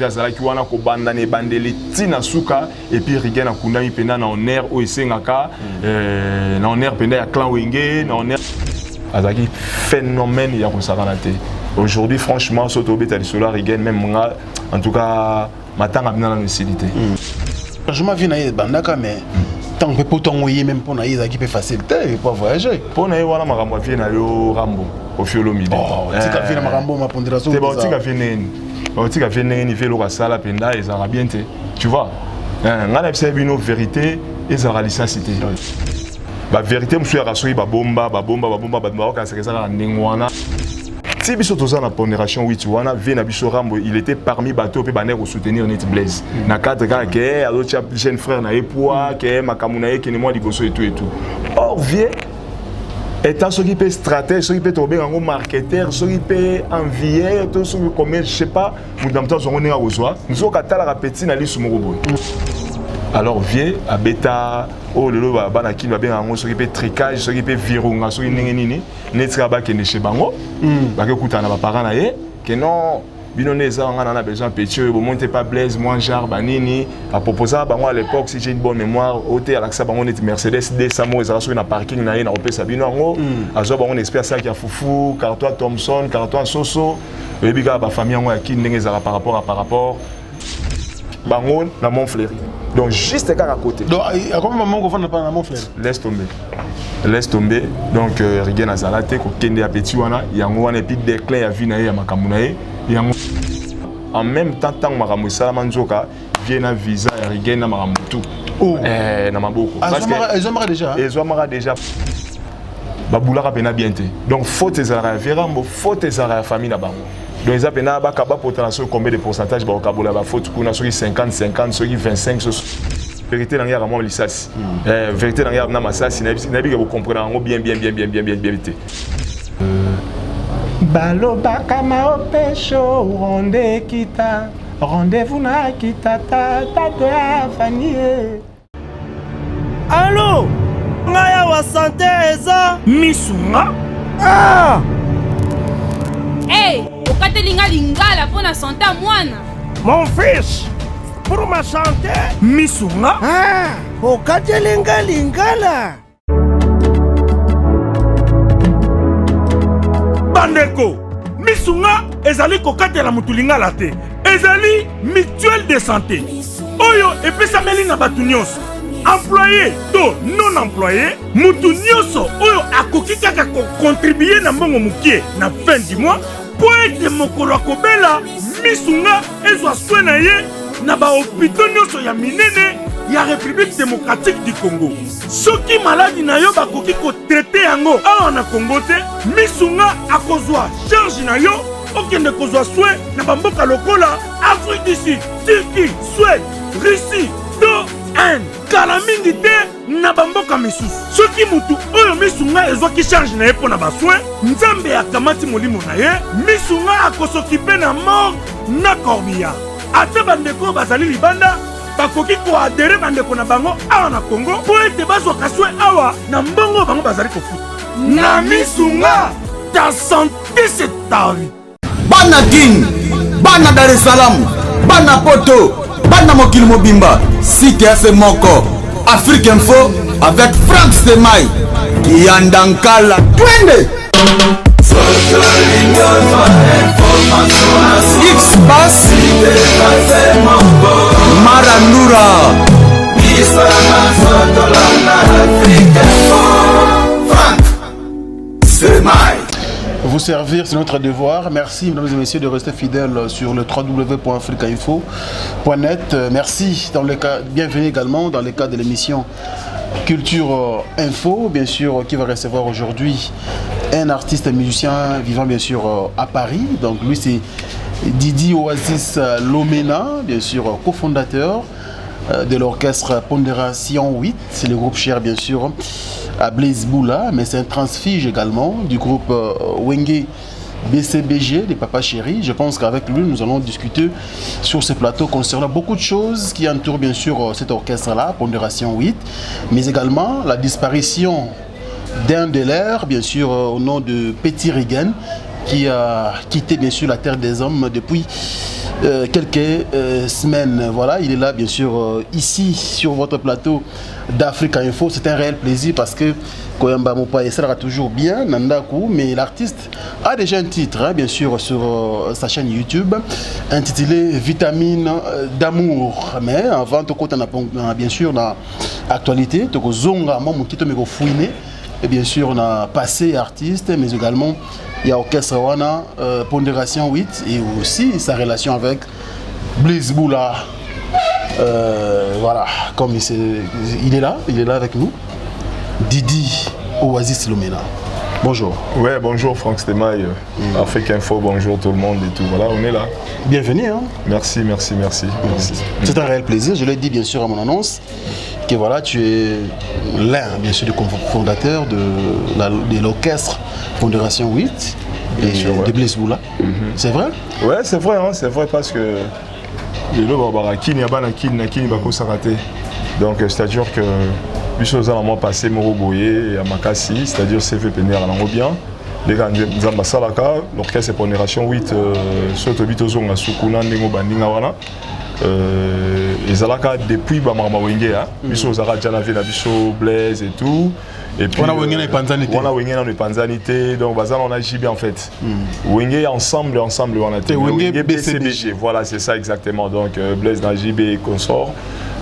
Azalaki wana ko banda ne bandeli tina suka et puis Rigen akundami penda na honneur o esengaka na honneur penda ya clan Wenge na honneur azalaki phénomène ya kosakana te. Aujourd'hui franchement soto beta li solar Rigen même nga en tout cas matanga bina na facilité. Je m'en viens na bandaka mais tant que pourtant oui même pour na qui peut faciliter pour voyager. Pour na wana makambo vient na yo Rambo au Fiolomide. Oh, tika vient na makambo ma pondération. C'est bon tika vient tu as fait un niveau à sala penda et ça va bien te tu vois on a observé une vérité et ça réalise cité la vérité monsieur rasoi ba bomba ba ka ça na ndengwana si biso toza na pondération 8 wana vient na biso Rambo il était parmi bateau pe baner au soutenir net Blaise na cadre ka ke alocha jeune frère na epoa ke makamuna ye kini moi liboso et tout or vieux étant ceux qui peut stratège, ceux qui peut tomber en marketeur, ceux qui peut envier, tout ce qui commet, je sais pas, nous dans temps on est à Ozoa, nous sommes à la petite na lisu morobo. Alors vieux à bêta oh le lo ba na kin ba bien en ceux qui peut tricage, ceux qui peut virunga, ceux qui nini, netra ba kende chez bango, ba ke kutana ba parents na ye, que non Binoneza, on a besoin de petit, vous montez pas Blaise, moi, Jar, Banini. À proposer à moi à l'époque, si j'ai une bonne mémoire, au thé, à l'accès, on est Mercedes, des Samo, ils ont un parking, on a repéré Sabino, à Zob, on espère ça qu'il y a Foufou, Cartois Thompson, Cartois Soso, et puis, la famille, on a qui n'est par rapport. Bangon, dans Montfleury. Donc, juste à côté. Donc, à combien de moments qu'on n'a pas dans Montfleury? Laisse tomber. Laisse tomber. Donc, Rigen a Zalate, Kende a Petit, il y a un épi déclin à Vinae, à Makamunae. En même temps, tant que Maramou Salamanzoka vient à visa et Rigen à Maramoutou. Na Maboko. Parce que ils ont déjà. Ils ont déjà. Baboula a bien été. Donc, faut tes arrêts Vérambo, faut tes arrêts famille là-bas. Donc, ils ont bien pour potentiel combien de pourcentage bah Kabola bah faut qu'on a sur 50, sur 25, sur vérité dans la lissas. Vérité dans la massas, n'a bien vous comprenez bien. Baloba kama opesho ronde kita rendez-vous na kita tato ya fanie. Allô ngaya wa santé eza misunga Hey, okatelinga lingala pour na santé mwana. Mon fils, pour ma santé misunga okatelinga lingala. Bandeko, misunga ezali kokatela mutulingala te. Ezali mutuelle de santé. Oyo epesameli na batu nyonso. Employé to non employé, mutu nyonso oyo akoki kaka contribuer na mbongo mukie na fin du mois po ete mokolo akobela misunga ezwa soin na ye na ba hôpitaux nyonso ya minene ya République démocratique du Congo. Soki maladi na yo bakoki ko traiter yango awa na Congo te, misunga akozwa charge na yo okende kozwa soin na bamboka lokola Afrique du Sud, Turquie, Suède, Russie, do Inde. Kala mingi te na bamboka misusu. Soki mutu oyo misunga ezwaki charge na ye pona ba soin, Nzambe akamati molimo na ye, misunga akosokipe na mort na corbillard. Ate bandeko bazali libanda bakoki ko adere bandeko na bango awa na Congo po ete bazwa kaswe awa na mbongo bango bazali kofuta. Na misunga ta santé c'est ta vie. Bana King, bana Dar es Salaam, bana Poto, bana Mokili Mobimba, CTF Moko, Afrique Info avec Frank Stemai, Yandankala, Twende. X-Bass Maranura Frank Stemai. Vous servir, c'est notre devoir. Merci, mesdames et messieurs, de rester fidèles sur le www.africainfo.net. Merci. Bienvenue également dans le cadre de l'émission Culture Info, bien sûr, qui va recevoir aujourd'hui un artiste musicien vivant, bien sûr, à Paris. Donc, lui, c'est Didi Oasis Lomena, bien sûr, cofondateur de l'orchestre Pondération 8. C'est le groupe cher, bien sûr, à Blaise Boula, mais c'est un transfige également du groupe Wenge BCBG, des Papas Chéris. Je pense qu'avec lui, nous allons discuter sur ce plateau concernant beaucoup de choses qui entourent bien sûr cet orchestre-là, Pondération 8, mais également la disparition d'un de leurs, bien sûr, au nom de Petit Rigen, qui a quitté bien sûr la terre des hommes depuis quelques semaines. Voilà, il est là bien sûr ici sur votre plateau d'Africa Info. C'est un réel plaisir parce que Koyamba Mopa sera toujours bien, Nandaku, mais l'artiste a déjà un titre, hein, bien sûr, sur sa chaîne YouTube, intitulé Vitamine d'amour. Mais avant, on a bien sûr l'actualité, on a et bien sûr, on a passé artiste, mais également il y a Orchestre Wana, Pondération 8, et aussi sa relation avec Blaise Boula. Voilà, comme il est là avec nous. Didi Oasis Lomena. Bonjour. Ouais, bonjour Franck Stemaille, Africa Info, bonjour tout le monde et tout. Voilà, on est là. Bienvenue. Hein. Merci. C'est un réel plaisir. Je l'ai dit bien sûr à mon annonce que voilà, tu es l'un bien sûr des fondateurs de l'orchestre Pondération 8 et de Blaise Boula. C'est vrai? Ouais, c'est vrai, hein, c'est vrai parce que donc c'est-à-dire que les choses ont passé Moroboye à Makassi, c'est-à-dire CV Pénér à l'Angobien. Les gars Nzamba Salaka, l'orchestre Pondération 8, surtout Bitozong à Sukuna, Nengo Bandinga Wana. Et Zalaka depuis Bamama Wenge, Biso Zara Djanavé, Biso Blaise et tout. Et puis, on a Wenge dans les Panzanité. On a Wenge dans les Panzanité, donc Bazan on a JB en fait. Wenge ensemble on a été. Wenge BCBG, voilà c'est ça exactement. Donc Blaise dans JB et consort.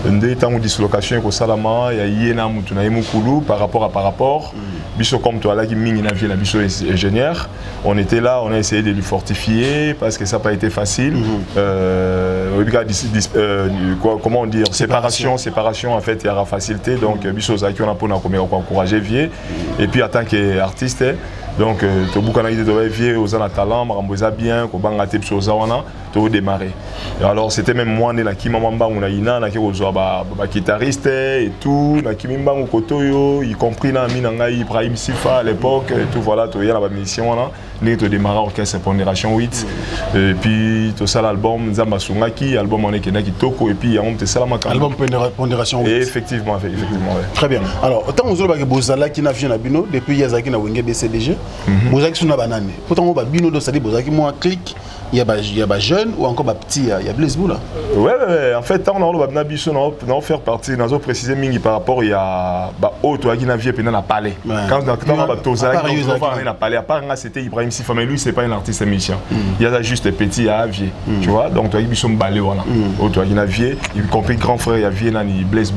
Ndé temps de dislocation ko salama ya yena mutu na yemukulu par rapport biso comme toi là qui mingi na vie na biso ingénieur, on était là, on a essayé de lui fortifier parce que ça n'a pas été facile. Comment on dit, séparation en fait il y aura facilité, donc biso zaki on a pour encourager vie et puis en tant qu'artiste donc to bukana ide to vie aux ana talent maramboza bien ko banga te biso zawana to démarrer. Alors c'était même moi na ki mamamba on a ina na ki ozwa ba guitariste et tout na ki mimbango kotoyo y compris na minanga Ibrahim Sifa à l'époque et tout voilà to ya la mission là ni to démarrer orchestre Pondération 8 et puis to ça l'album Nzamba Sungaki album on est kena kitoko et puis on te salama album Pondération 8 effectivement ouais. Très bien. Alors tant on zoba ke bozala ki na vie na bino depuis yazaki na Wenge BCDG bozaki suna banane pourtant on ba bino do ça dit bozaki moi clic il y a ba jeune ou encore ba petit il y a Blaise Boula. Ouais en fait on a ba biso na faire partie dans préciser mingi par rapport il y a ba auto qui na vie pe na parler quand on va toza on a parlé à part c'était Ibrahim Sifa mais lui c'est pas un artiste musicien il y a juste petit à vie tu vois donc toi biso mbalé voilà auto qui na vie y compris grand frère il y a vie na ni Blaise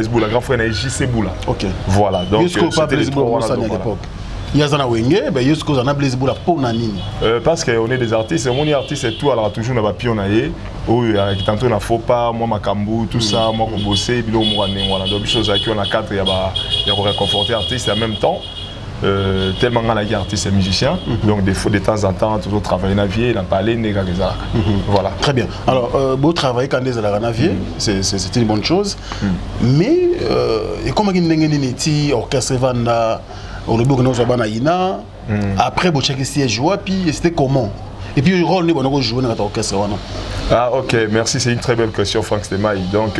Boula grand frère na JC Boula. OK voilà donc c'était Blaise Boula à l'époque. Il y a Zana Wenge, mais il y a Blaise Boula pour Nanini. Parce qu'on est des artistes, mon artiste et tout, alors toujours on va pionnier. Oui, tantôt on faut pas, moi Makambu, tout ça, moi pour bosser, bilo moi voilà. Donc des choses qui on a quatre, il y a réconforter artiste et en même temps. Tellement on a des artistes et musiciens, donc de temps en temps, toujours travailler dans la vie, dans parler, néga les arcs. Voilà. Très bien. Alors, beau travail quand des dans la vie, c'est une bonne chose. Mais comment il y a un orchestre Vanda, au début nous avons Ina, après vous checkez si joie, puis c'était comment? Et puis le rôle nous avons joué dans l'orchestre. Ah ok, merci, c'est une très belle question Franck Stemaille. Donc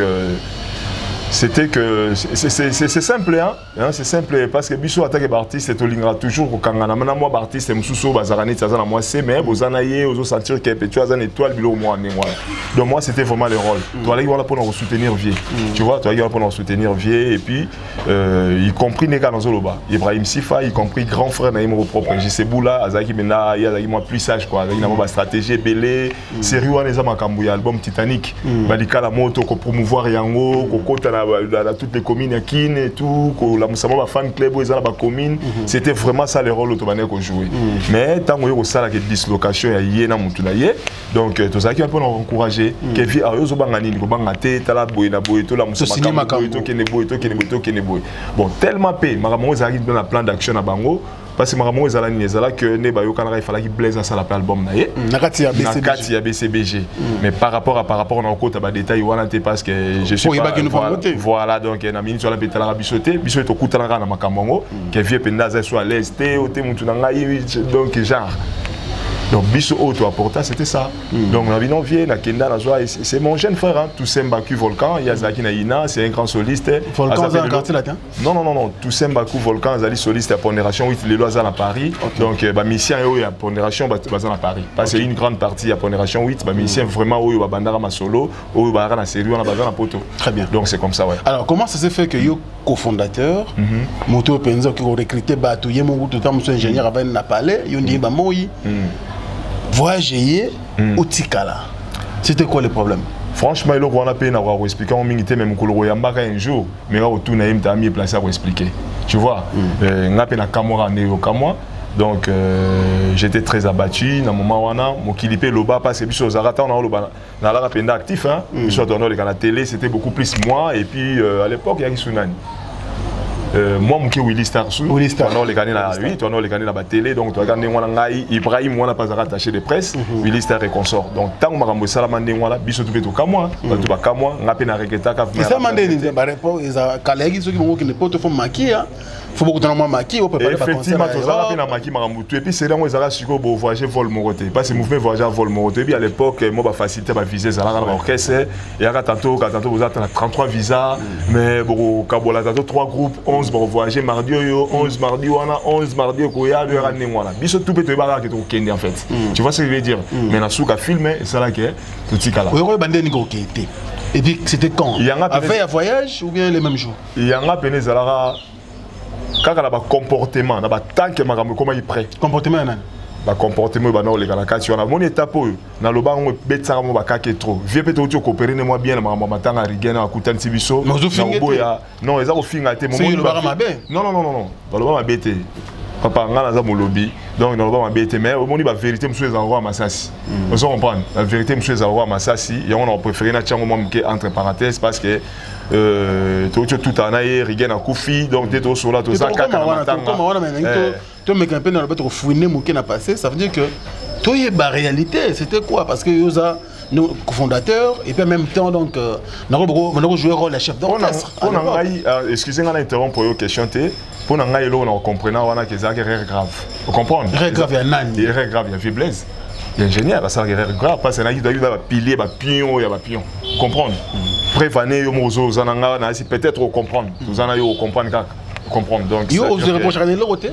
c'était que c'est simple hein, c'est simple parce que biso attaque artiste c'est tolingra toujours au kangana maintenant moi artiste mususo bazarani tazana moi c'est mais bozanaye ozo sentir que tu as une étoile bilo moi né voilà. Donc moi c'était vraiment le rôle. Toi là il voilà pour nous soutenir vie. Tu vois toi il voilà pour nous soutenir vie et puis y compris nega dans zoloba Ibrahim Sifa y compris grand frère na imo propre JC Boula azaki mena ya azaki moi plus sage quoi il a ma stratégie belé série wana za makambu album Titanic balika la moto ko promouvoir yango ko kota dans toutes les communes à Kin et tout, la Moussama fan club où ils ont la commune, c'était vraiment ça le rôle automatique qu'on jouait. Mais tant qu'on a la dislocation il y a une donc tout ça qui va nous encourager que vie à eux au bangani au bangate tala boy na boy tout la Moussama to keneboy bon tellement pay maramon ils arrivent dans la plan d'action à bango parce que maramon ils allaient nezala que ne ba yo kanara il fallait qu'il Blaise ça l'appel album na ye nakati ya BCBG mais par rapport on a encore des détails parce que je suis pas voilà donc na minute sur la pétala rabisoté biso to kutana na makambo que vie penda za soit à l'aise te o te mutu na ngai donc genre Donc biso auto apporta c'était ça. Donc on a vu non vieux na kenda na joie c'est mon jeune frère hein, Toussaint Baku Volcan, Yazaki na Ina, c'est un grand soliste. Volcan dans le quartier latin. Non, Toussaint Baku Volcan, Azali soliste à Pondération 8 les lois à Paris. Donc ba mission yo ya Pondération bazana à Paris. Parce que une grande partie à Pondération 8 ba mission vraiment yo ba bandara ma solo, yo ba na série on a bazana poto. Très bien. Donc c'est comme ça ouais. Alors comment ça s'est fait que yo cofondateur moto penza qui recruté bato yé mon tout temps monsieur ingénieur avant na palais yo ndi ba moi voyager au Tikala. C'était quoi le problème? Franchement, il y a peine à expliquer. On m'a dit même que le Yambaka un jour, mais au tout naïm t'as mis place à expliquer. Tu vois, on a peine à Kamora né au Kamwa. Donc j'étais très abattu. Dans le moment où on a mon kilipé le bas parce que biso zarata on a le bas dans la rapenda actif hein. Biso dans la télé c'était beaucoup plus moi et puis à l'époque il y a Kisunani. Moi mon Willy Star Willy Star on les gagné la oui on les gagné la télé donc tu regardes moi ngai Ibrahim moi n'a pas attaché de presse Willy Star et consort donc tant makambo salamande moi biso tout beto kamwa tout ba kamwa ngape na regeta ka venir ça mandé ni ba réponse ils collègues ceux qui ne pas te font maquiller faut beaucoup de maquiller on préparer pas effectivement tu as na maquiller makambo tout et puis c'est là où ils ara siko bo voyager vol moroté parce que mouvement voyager vol moroté puis à l'époque moi ba facilité ba viser ça là dans orchestre et à tantôt vous attend 33 visas mais bon kabola tantôt 3 groupes 11 pour voyager mardi 11 mardi on a 11 mardi koya de ramener moi là biso tout peut te barra que to kende en fait tu vois ce que je veux dire mais na souka filmer ça là que tout tikala oui bandé ni ko été et puis c'était quand après un voyage ou bien les mêmes jours il y a un peine zalara kaka na ba comportement na ba tant que makambo comment il prêt comportement nan ba comportement ba na le kala kati on a mon étape na loba ngo betsa mo ba kake trop vieux peut to coopérer ne moi bien na makambo matanga rigena akutani sibiso na boya non eza ko finga te mo non ba loba mabete papa ngana za mo lobby donc na loba mabete mais au moni ba vérité monsieur eza roi Masasi on se comprend la vérité monsieur eza roi Masasi et on a préféré na tiango moi entre parenthèses parce que tout en aïe rigena koufi donc des sur là tout ça kaka matanga tu me campé dans le bateau fouiné mon qui n'a passé ça veut dire que toi y est réalité c'était quoi parce que yosa nos cofondateurs et puis en même temps donc on a joué rôle de chef d'orchestre pour n'engager excusez-moi d'interrompre pour une question pour n'engager là on comprenant on a que ça est grave vous comprenez grave il y a nani grave il y a faiblesse l'ingénieur ça est grave parce que il doit pilier ba pion il y a ba pion comprendre prévaner yo mozo zananga na si peut-être comprendre vous en avez comprendre comprendre donc yo vous reprocher à l'autre côté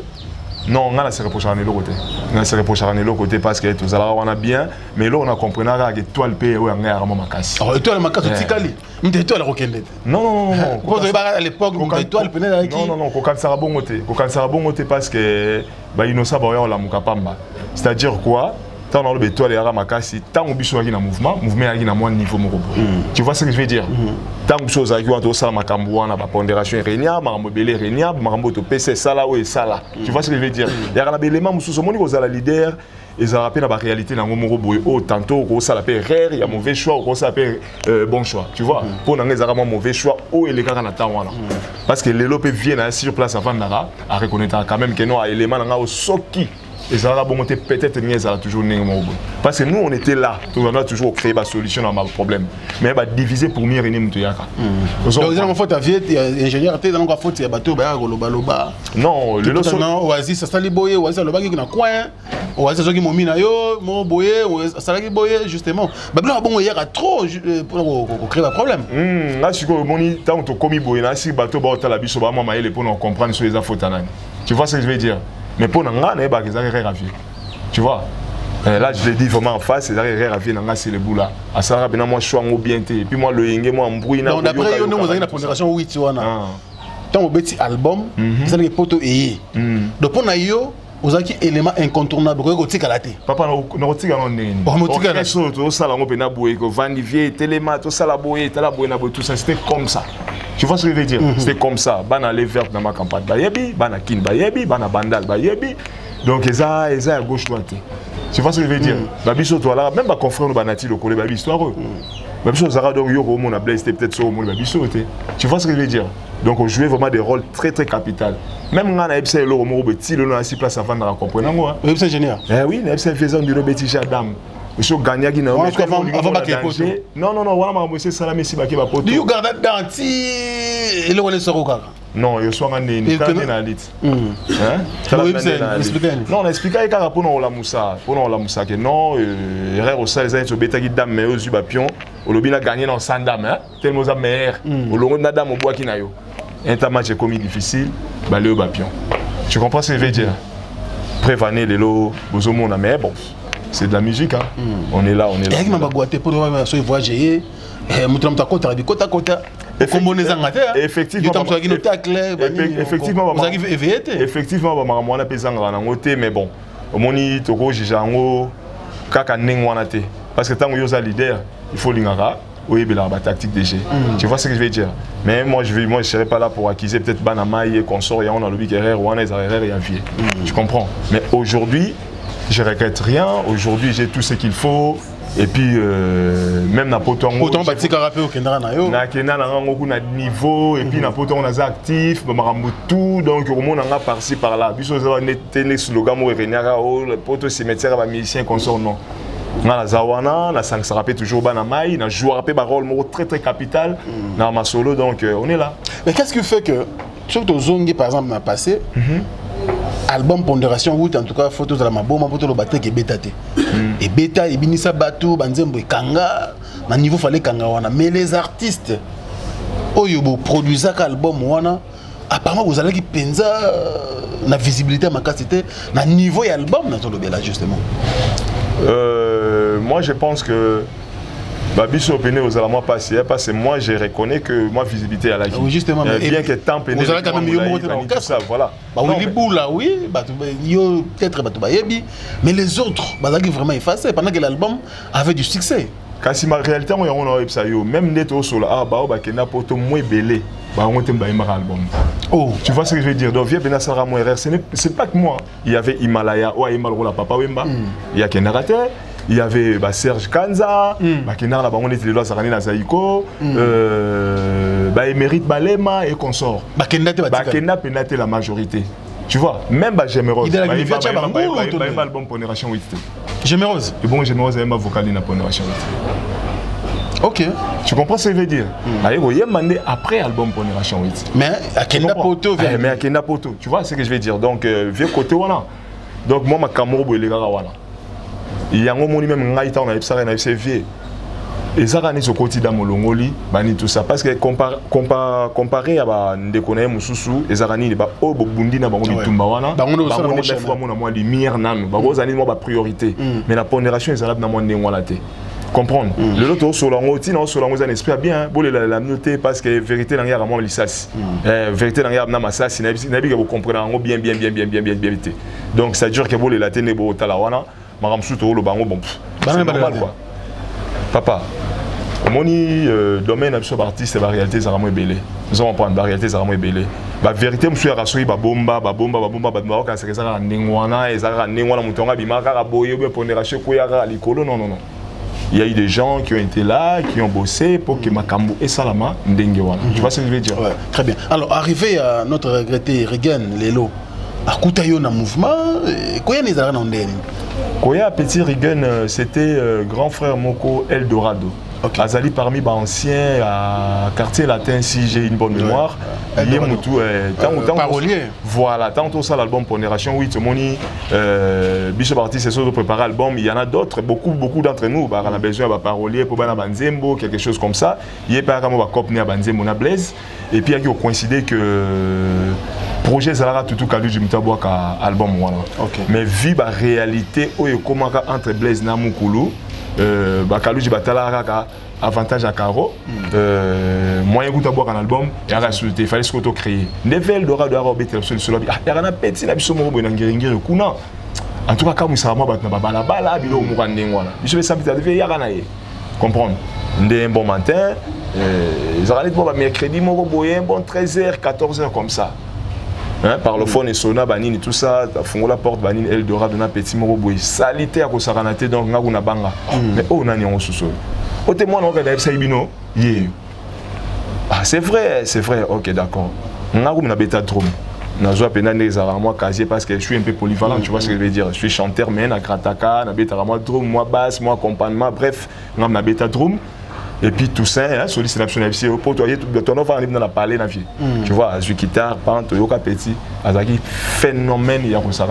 non on a se reprocher à l'autre côté on a se reprocher à l'autre côté parce que tout ça là on a bien mais là on a compris que toi le pays on a vraiment makasi oh toi le makasi tikali m'étoile rokende non quand tu à l'époque m'étoile penait avec non kokam sara bongote parce que ba innocent ba on la mukapamba c'est-à-dire quoi tant on a le étoile et ara makasi tant on biso na mouvement à un niveau moko tu vois ce que je veux dire tant que chose avec on ça makambo na ba pondération rénia makambo belé rénia makambo to PC sala ou sala tu vois ce que je veux dire il y a un élément mususu moni ko za leader et ça rappelle la réalité dans mon boy oh tantôt ko ça l'appelle rare il y a mauvais choix ko ça appelle bon choix tu vois pour nan ezara mauvais choix oh et les gars na temps wana parce que les lopé viennent sur place avant d'ara à reconnaître quand même que non élément na au soki et ça va monter peut-être toujours parce que nous on était là on a toujours créé des solutions à nos problèmes mais bah diviser pour mieux réunir mutuyaka donc ils ont fait ta vie ingénieur tu dans faute ya bateau ba loba non le loso non oasis ça sali boyer oasis loba qui na coin oasis qui momi na yo mo boyer ça la boyer justement bah là bon hier a trop pour créer un problème là si ko moni tant to komi boyer na si bateau ba otala biso ba mama ele pour nous comprendre sur les fautes nani tu vois ce que je veux dire mais pour nous, tu vois, là je le dis vraiment en face, c'est c'est le bout là. À ça, moi je suis en bien, et puis moi le yenge, moi en bruit. Donc d'après, nous avons une pondération 8, tant au petit album, c'est le poteau et donc pour nous, vous avez un élément incontournable, vous avez un papa, nous avons tout ça, c'était comme ça. Tu vois ce que je veux dire? C'était comme ça. Bana les verts dans ma campagne. Bayebi, bana kin bayebi, bana bandal bayebi. Donc ça à gauche droite. Tu vois ce que je veux dire? Babiso toi là, même ma confrère nous banati le collé babi histoire. Babiso Zara donc yo mon a blessé peut-être sur mon babiso. Tu vois ce que je veux dire? Donc on jouait vraiment des rôles très très capitaux. Même quand on a essayé le romo petit le nom à 6 places avant de comprendre moi. Oui, c'est ingénieur. Oui, on a essayé faisant du Robert Jadam. Monsieur Gagna qui n'a pas non, voilà, monsieur Salamé Sibaki va poter. Tu gardes Danti et le on est sur Okara. Non, il y a soit un nez, quand on a dit. Non, on explique que pour la moussa, que non, erreur au sol, les années bêta qui dame mais aux bapion, au lobby a gagné dans 100 dames, tellement ça meilleur. Au long de la dame au bois qui n'a eu. Un match est commis difficile, balé au bapion. Tu comprends ce que je veux dire? Prévenez les lots, aux hommes, mais bon, c'est de la musique, hein. On est là, on est là. Et avec ma boîte pour voyager, effectivement, mais bon, moni toko jijango kaka nengwanate parce que tant que yosa leader, il faut l'ingara ou la tactique de jeu. Tu vois ce que je veux dire? Mais moi je serai pas là pour accuser peut-être Banamaï et consort et on a le big erreur ou on a des erreurs et un vieux. Tu comprends? Mais aujourd'hui, je regrette rien. Aujourd'hui, j'ai tout ce qu'il faut. Et puis, même na poto ngo autant bâti carapé au Kenya na yo na Kenya na ngo na niveau et puis na poto on a actif ba marambo tout donc au monde on a par-ci par-là biso za ne slogan mo renyaka o le poto cimetière ba musicien consort non na zawana na sang sarapé toujours bana mai na joueur pe ba rôle mo très très capital na ma solo donc on est là. Mais qu'est-ce qui fait que surtout zongi par exemple na passé album Pondération route en tout cas photos de la maboma photo le bateau qui est bétaté et bêta et binisa bateau banzembo et kanga na niveau fallait kanga wana mais les artistes oyobo produisa album wana apparemment vous allez qui penza na visibilité ma capacité na niveau et album na tolo bela justement moi je pense que Babiso Péné aux alamans passés parce que moi je reconnais que moi visibilité à la oui justement bien que temps Péné vous allez quand même tout ça voilà bah oui boula oui bah yo peut-être bah mais les autres bah là qui vraiment effacé pendant que l'album avait du succès kasi ma réalité on a eu ça yo même neto sur là bah ba kena poto moins belé bah on t'aime ba album oh tu vois ce que je veux dire donc vieux Péné Sara mon erreur c'est pas que moi il y avait Himalaya ou Himalaya papa Wemba il y a Kenarate. Il y avait Serge Kanza, Kenar la banque des lois Sarani na Zaïko, Émérite Balema et consorts. Bakena pénate la majorité. Tu vois, même Gémérose. Il a album Pondération 8. Gémérose. Et bon, Gémérose a un vocal dans Pondération 8. Ok. Tu comprends ce que je veux dire? Il y a mandé après album Pondération 8. Mais à Kenda Poto, mais à Kenda Poto. Tu vois ce que je veux dire? Donc, vieux côté voilà. Donc, moi, ma Camoro, il est voilà. Il y a un moment même ngaïta on a eu vieux et ça rani ce quotidien molongoli bani tout ça parce que comparé à ba ndekona mususu ezarani ba o bobundi na bango bitumba wana bango na moi lumière nanu ba rozani moi ba priorité mais la pondération ezala na moi ndengwa la té comprendre le loto solango tina solango za esprit bien bolé la noter parce que vérité na ngara moi lisasi vérité na ngara na masasi na bi que vous comprenez bien donc ça dure que bolé la téné bo tala wana Maram Souto, le bango, bon, c'est normal quoi. Papa, mon domaine absolu artiste, la réalité, ça va belé. Nous allons prendre la réalité, ça va belé. La vérité, je suis rassuré, bomba, quand c'est ça, nengwana, et ça, nengwana, moutonga, bimaka, boye, pondération, koyara, likolo, non. Il y a eu des gens qui ont été là, qui ont bossé pour que Makambo et Salama n'dengewana. Tu vois ce que je veux dire? Ouais, très bien. Alors, arrivé à notre regretté Regan Lelo, à Koutayo na mouvement, quoi y a des Koya Petit Rigen, c'était grand frère Moko Eldorado. Okay. Azali parmi les anciens à quartier latin, si j'ai une bonne mémoire. Il y a parolier. Voilà, tant que ça l'album Pondération, oui, tout le monde Bishop Artiste, c'est de préparer l'album. Il y en a d'autres, beaucoup d'entre nous. On a besoin de parolier pour Banzembo, quelque chose comme ça. Il y a pas comme Banzembo, Banzembo, na Blaise. Et puis il y a coïncidé que projet Zalara Tutu Kalu du Mutaboaka album voilà. Okay. Mais vu la réalité où il comment entre Blaise na Mukulu Kalu du Batala avantage à Caro moyen de boire un album et à résulter il fallait se créer Nevel Dora de Arabe sur le lobby il y a un petit na biso mo na ngeringi kuna en tout cas comme ça ma batna bala bala bilo mo kan ngwana biso ça peut arriver ya kana comprendre un bon matin ils allaient pour mercredi mo boye bon 13h 14h comme ça. Hein, par le phone et sona banini tout ça fongo la porte banini Eldorado na petit moro boy salité à kosaranate donc ngakuna banga mais oh nani on sous au témoin on regarde ça ibino yé ah c'est vrai OK d'accord ngakuna beta drum nazo pena nezara moi casier parce que je suis un peu polyvalent tu vois ce que je veux dire je suis chanteur mais na krataka na beta moi drum moi basse moi accompagnement bref ngam na beta drum Et puis Toussaint, hein, soliste national FC, pour toi, ton enfant est dans la parler dans la vie. Tu vois, Azu Guitare, Pante, Yoka Petit, Azaki, phénomène, il y a comme ça.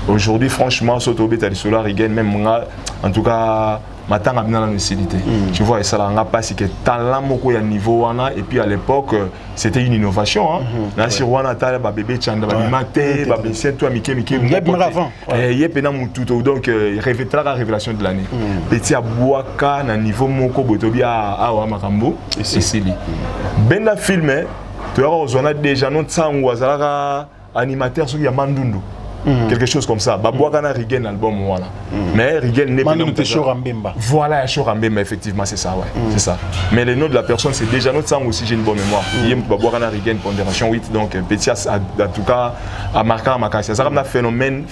Aujourd'hui, franchement, Sotobe, t'as dit cela, Rigen, même moi, en tout cas, maintenant, on a dans la lucidité. Tu vois, et ça, on a pas si que talent, il y a niveau, et puis à l'époque, c'était une innovation. Là, si on a talent, bébé, Tchanda, Maté, Babé, toi, Mickey, il y a bien avant. Il y a bien tout, donc, la révélation de l'année. Petit à Boaka, na niveau Moko, Botobia, à Makambo, et c'est lui. Ben la film, tu vois, on a déjà notre sang ou animateur, il y a Mandundu. Quelque chose comme ça. Boaka na Rigen album, voilà. Mais Rigen n'est pas. Voilà, Chorambemba, effectivement, c'est ça, ouais. C'est ça. Mais le nom de la personne, c'est déjà notre sang aussi, j'ai une bonne mémoire. Boaka na Rigen, pondération 8, donc Petit en tout cas, a marqué à Makassia. Ça a un phénomène,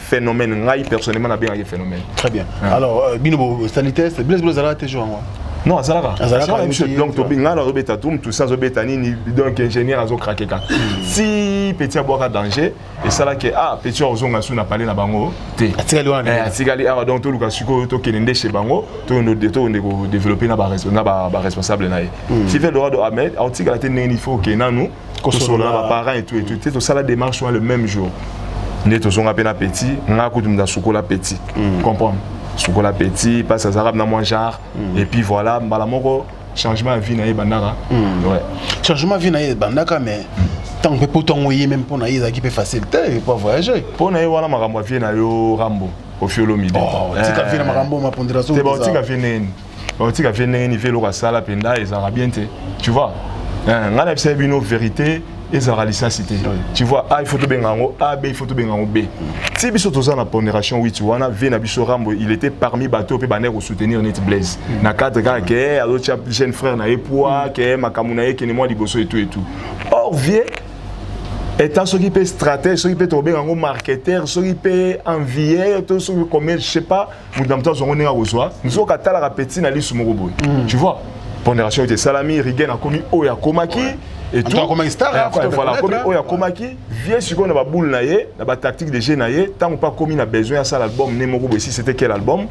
personnellement, on a bien un phénomène. Très bien. Alors, Binobo, sanitaire, c'est Blaise Blazara, t'es joué, non, Azalaka. Donc, tout ça, donc ingénieur a craqué. Si Petit a boire danger, et ça là que Petit a osé n'a parlé na bango. Atigali donc tout le cas suko to kenende chez bango, to développer na ba responsable na. Si fait le droit de Ahmed, Atigali te il faut que nous sur nos parents et tout tout ça la démarche soit le même jour. Né to zonga pena Petit, nga ko tumda suko la Petit. Comprendre. Suko la Petit, passe à Zarab na moi genre et puis voilà, malamoko changement de vie na bandaka. Ouais. Changement de vie na bandaka mais tant que pour ton même pour na qui peut faciliter pour voyager. Pour na wala makambo vie na yo Rambo au fiolo midi. Oh, tika vie na makambo ma pondération. C'est bon, tika vie neni. Tika vie neni fait lo sala penda et zarabiente. Tu vois? Ngana pse bino vérité et la licence. Tu vois, A, il faut te bengango, A, B, il faut te bengango, B. Si biso toza na pondération 8, tu vois, na vie na biso Rambo, il était parmi bateau pe baner au soutenir Net Blaise. Na cadre gars que a l'autre jeune frère na epoa, que makamuna e que ne moi liboso et tout. Or vie étant ce qui peut stratège, ce qui peut tomber en marketeur, ce qui peut envier, tout ce qui commet, je sais pas, nous dans temps on est à Rosoa, nous avons qu'à la Petit na li sumoroboy. Tu vois, pondération était Salami, Rigen a commis Oya Komaki. Et tout, voilà, comme Oya Komaki, vient sur qu'on a ba boule naie, la ba tactique de jeu naie, tant ou pas comme il a besoin à ça l'album, Nemoko ici c'était quel album?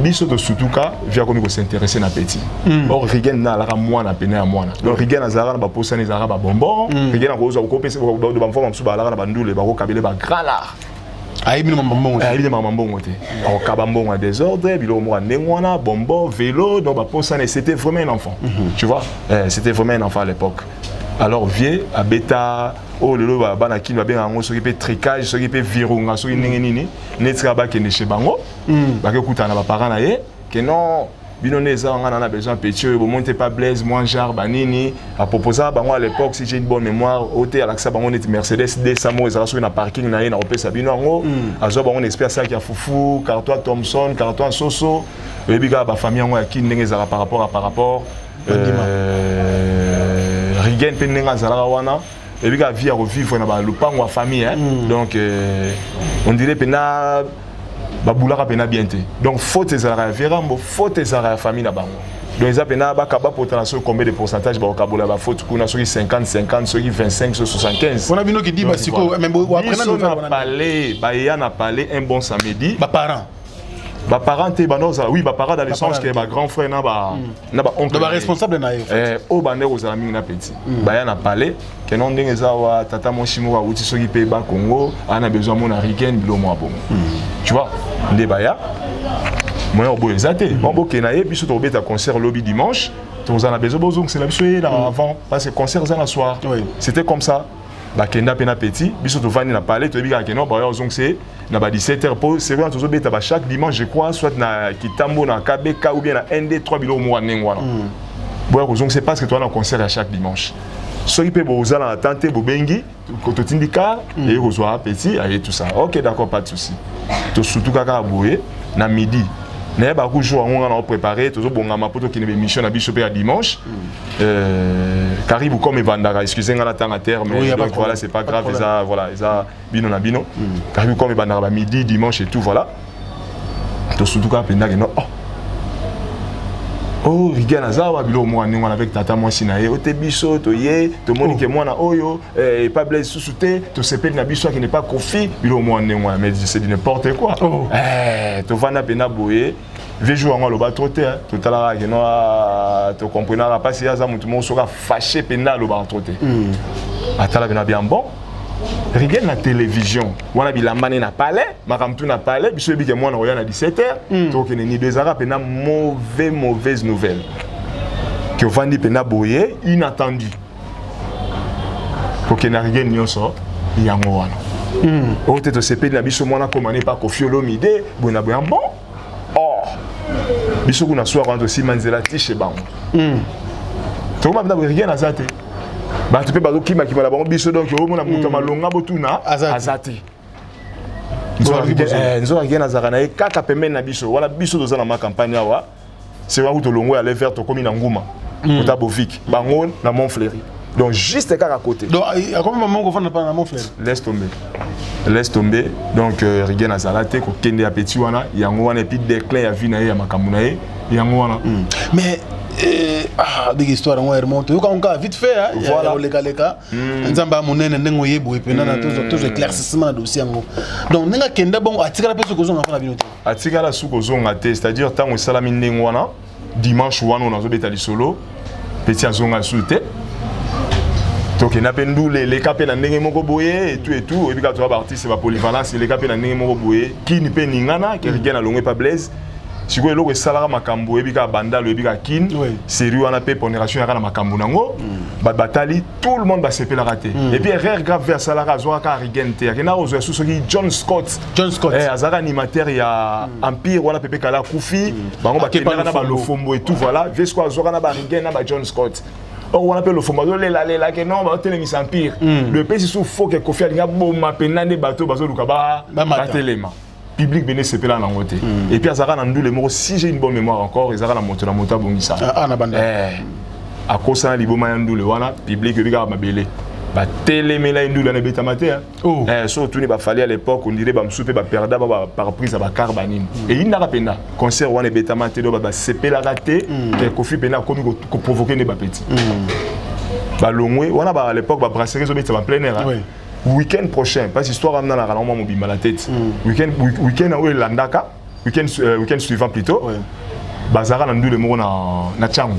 Biso de Sutuka, vient comme il s'intéresser à Petit. Or Rigen n'a la moi na peine à moi. Donc Rigen a zara ba posa ni zara ba bonbon, Rigen a rose au copé de ba forme sur ba la ba ndule ba ko kabele ba grand là. Aïe, mamambon. Aïe, mamambon. En cabambon à désordre, bilo moi nengwana, bonbon, vélo, donc c'était vraiment un enfant. Tu vois, c'était vraiment un enfant à l'époque. Alors vieux, à bêta, oh le lot, banaki va bien en s'occuper tricage, s'occuper virunga, s'occuper nini, netra ba kene chez bango, ba que kuta na ba parents na ye, que non. Binoneza, on a besoin de petit, vous montez pas Blaise, moi, genre, banini. À proposer à à l'époque, si j'ai une bonne mémoire, au thé, à l'accès, on est Mercedes, des Samo, ils ont un parking, on a opé Sabino, à Zob, on espère ça qu'il y a Foufou, Cartois Thompson, Cartois Soso, et puis, la famille, on a qui n'est par rapport, Rigen, Penenga, Zarawana, et puis, la vie à revivre, on a le pan ou la famille, donc, on dirait que Baboulaka pena bien té. Donc faute ezara Verambo, faute ezara famille na bango. Donc ils pena ba kaba potentiel combien de pourcentage ba kabola ba faute kuna sur 50 50 sur 25 sur 75. On a bino qui dit basiko même après on a parlé ba yana a parlé un bon samedi. Ba parents. Ba parents té banoza oui ba parents dans le sens que ba grand frère na ba oncle. Ba responsable na yo. O bander aux amis na petit. Ba yana parlé que non ndenge zawa tata moshimo wa uti soki pe ba Congo, ana besoin mon Rigen bilo mo bon. Tu vois, Ndebaya, moi on boit exacté. Bon bokenaye puis surtout bête à concert lobby dimanche. On a besoin c'est la bisoye là avant parce que concert ça la soir. C'était comme ça. Ba kenda pena petit, puis surtout vani na parler, tu dis que non, bah on c'est na ba 17h pause, c'est vrai toujours bête à chaque dimanche je crois soit na Kitambo na KBK ou bien na ND3 bilo mo nengwana. Bon on c'est parce que toi on a concert à chaque dimanche. Ceux qui peuvent vous aller tenter vous bengi, quand tu t'indiques et vous avez petit et tout ça. Ok d'accord pas de souci. Tout surtout quand à bouer na midi. N'est pas beaucoup jour on a préparé toujours bon ma poto qui ne mission à bichopé à dimanche. Caribou comme Evandara, excusez-moi la temps à terre mais donc voilà c'est pas grave ça voilà ça bino na bino. Caribou comme Evandara midi dimanche et tout voilà. Tout surtout quand pendant que non oh Rigen azawa bilo moi ni avec tata moi sinaye o te biso to ye to monique moi na oyo et pas Blaise sous-souté to sepel na biso qui n'est pas Kofi bilo moi ni moi mais c'est n'importe quoi to vana pena boye vieux jour on le bat trop té total la que non tu comprends pas si ça tout monde sera fâché penda le bat trop té atala bien bon regarde la télévision wana bilambane na palais makamtu na palais biso bi que moi na roya na 17h donc ni deux arabes pena mauvaise nouvelle que vandi pena boye inattendu pour que na regarde nyonso yango wana o te to sepe na biso mwana komane pa Koffi Olomide bona bon oh biso kuna soir quand aussi manzela tiche bango to ma bina regarde na zate ba tu peux ba ki makima la bango biso donc o mona muto malonga botuna azate nzo regarde na zakana e kaka pemene na biso wala biso doza na ma campagne awa c'est wa to longo ya le vert to komi na nguma kota bovik bango na Montfleury. Donc juste à côté. Donc à combien de moments qu'on fait pas Montfleury? Laisse tomber. Donc rien à zalate ko kende ya petit wana yango wana puis déclin ya vie na ya makambu na ye yango wana. Mais des histoires on remonte. Yo quand vite fait voilà les cas. Nzamba monene ndengo yebo et pena na tous éclaircissement dossier yango. Donc nenga kende bon atikala pe soko zonga na binote. Atikala soko zonga te, c'est-à-dire tant salami ndengo wana dimanche wana on a zo beta solo petit azonga souté. Donc il y a les capes dans les moko boye et tout et puis quand tu vas artiste c'est pas polyvalence les capes dans les moko boye qui ni pe ningana qui rien à longue pas blaise si quoi le salara makambo et puis ka banda le puis ka kin série on a pe pondération na makambo nango batali tout le monde va se la rater et puis rare grave vers salara zo ka rigente ya na ozo sous qui John Scott azara animateur ya Empire on a pepe kala Koufi bango ba kenda na ba lofombo et tout voilà vest quoi zo na ba rigene na ba John Scott. On appelle le format la que non, télémis empire. Le pays sous faux que Koffi a bomba penande bateau bazo lukaba téléma. Public béné c'est là en côté. Et puis Azara Nandou les mots si j'ai une bonne mémoire encore, Azara la moto bongisa. Ah na banda. À cause ça liboma Nandou le wana public biga mabele. Ba télémé la Nandou la beta maté. Surtout ni ba fallait à l'époque on dirait ba msoupe ba perda ba par prise ba carbonine. Et il n'a pas pena concert wana beta maté do ba CP la raté que Koffi pena comme ko provoquer ne ba petit. Ba longwe wana ba à l'époque ba brasserie zo beta ba plein air. Week-end prochain parce histoire amna la ralon mo bima la tête. Week-end où landaka, week-end suivant plutôt. Bazara Nandou le mo na Tchango.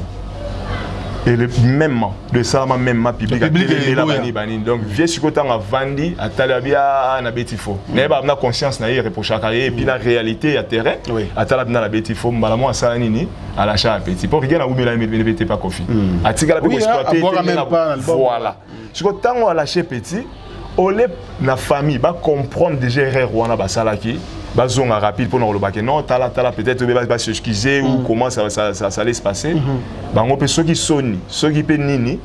Et le même de ça même ma public a télé la bani donc vieux sikotan a vandi à talabia na betifo mais ba na conscience na y reprocher carrière et puis la réalité à terrain à talabia na betifo malamo à ça nini à l'achat petit pour rien à ou la bete pas Koffi à tigala pour exploiter voilà sikotan à lâcher petit olé na famille ba comprendre déjà erreur wana ba salaki bazonga rapide pour nous le baquer non tala peut-être va s'excuser ou comment ça allait se passer bango pe ceux qui sonni ceux qui pe nini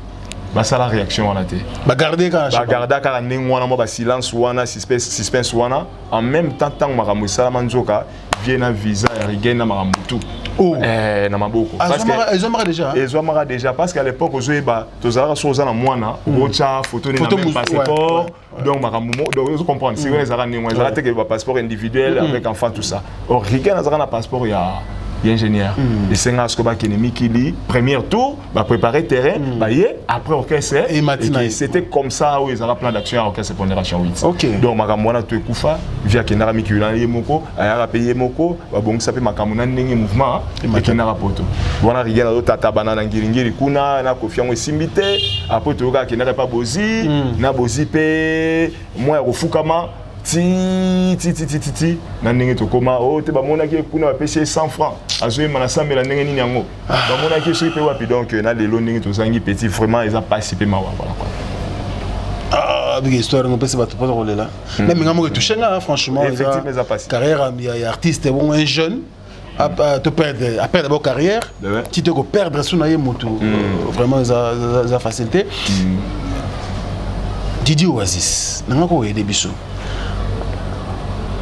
ba ça la réaction wana te ba garder car ngwana mo ba silence wana suspense wana en même temps tant maramu salama nzoka vient na visa ya rigena maramutu na maboko parce que ils ont déjà parce qu'à l'époque aux ba tozara soza na mwana rocha photo ni na même passeport donc maramu donc vous comprenez si les arani moi ça que passeport individuel avec enfant tout ça or rigena zara na passeport ya ingénieur et c'est un ce que Kenemi qui dit premier tour va préparer terrain après orchestre et c'était comme ça où ils avaient plan d'action à orchestre pondération 8 donc makamwana to ekufa via kenara mikula yemoko ayara payer moko ba bon ça peut makamuna ndenge mouvement et kenara poto wana rigena do tata banana ngiringiri kuna na confiance esimbite après to ka kenara pas bozi na bozi pe moi refukama ti na ndenge to koma o te ba mona ki kuna ba pêcher 100 francs azoye manasa mela ndenge nini yango ba mona ki so pe wapi donc na lelo ndenge to zangi petit vraiment ils ont participé ma voilà quoi avec histoire on peut se battre pas rôle là même ngamo que toucher là franchement effectivement carrière ya artiste bon un jeune à perdre d'abord carrière tu te perdre sous na moto vraiment ça facilité Didi Oasis nanga ko aider biso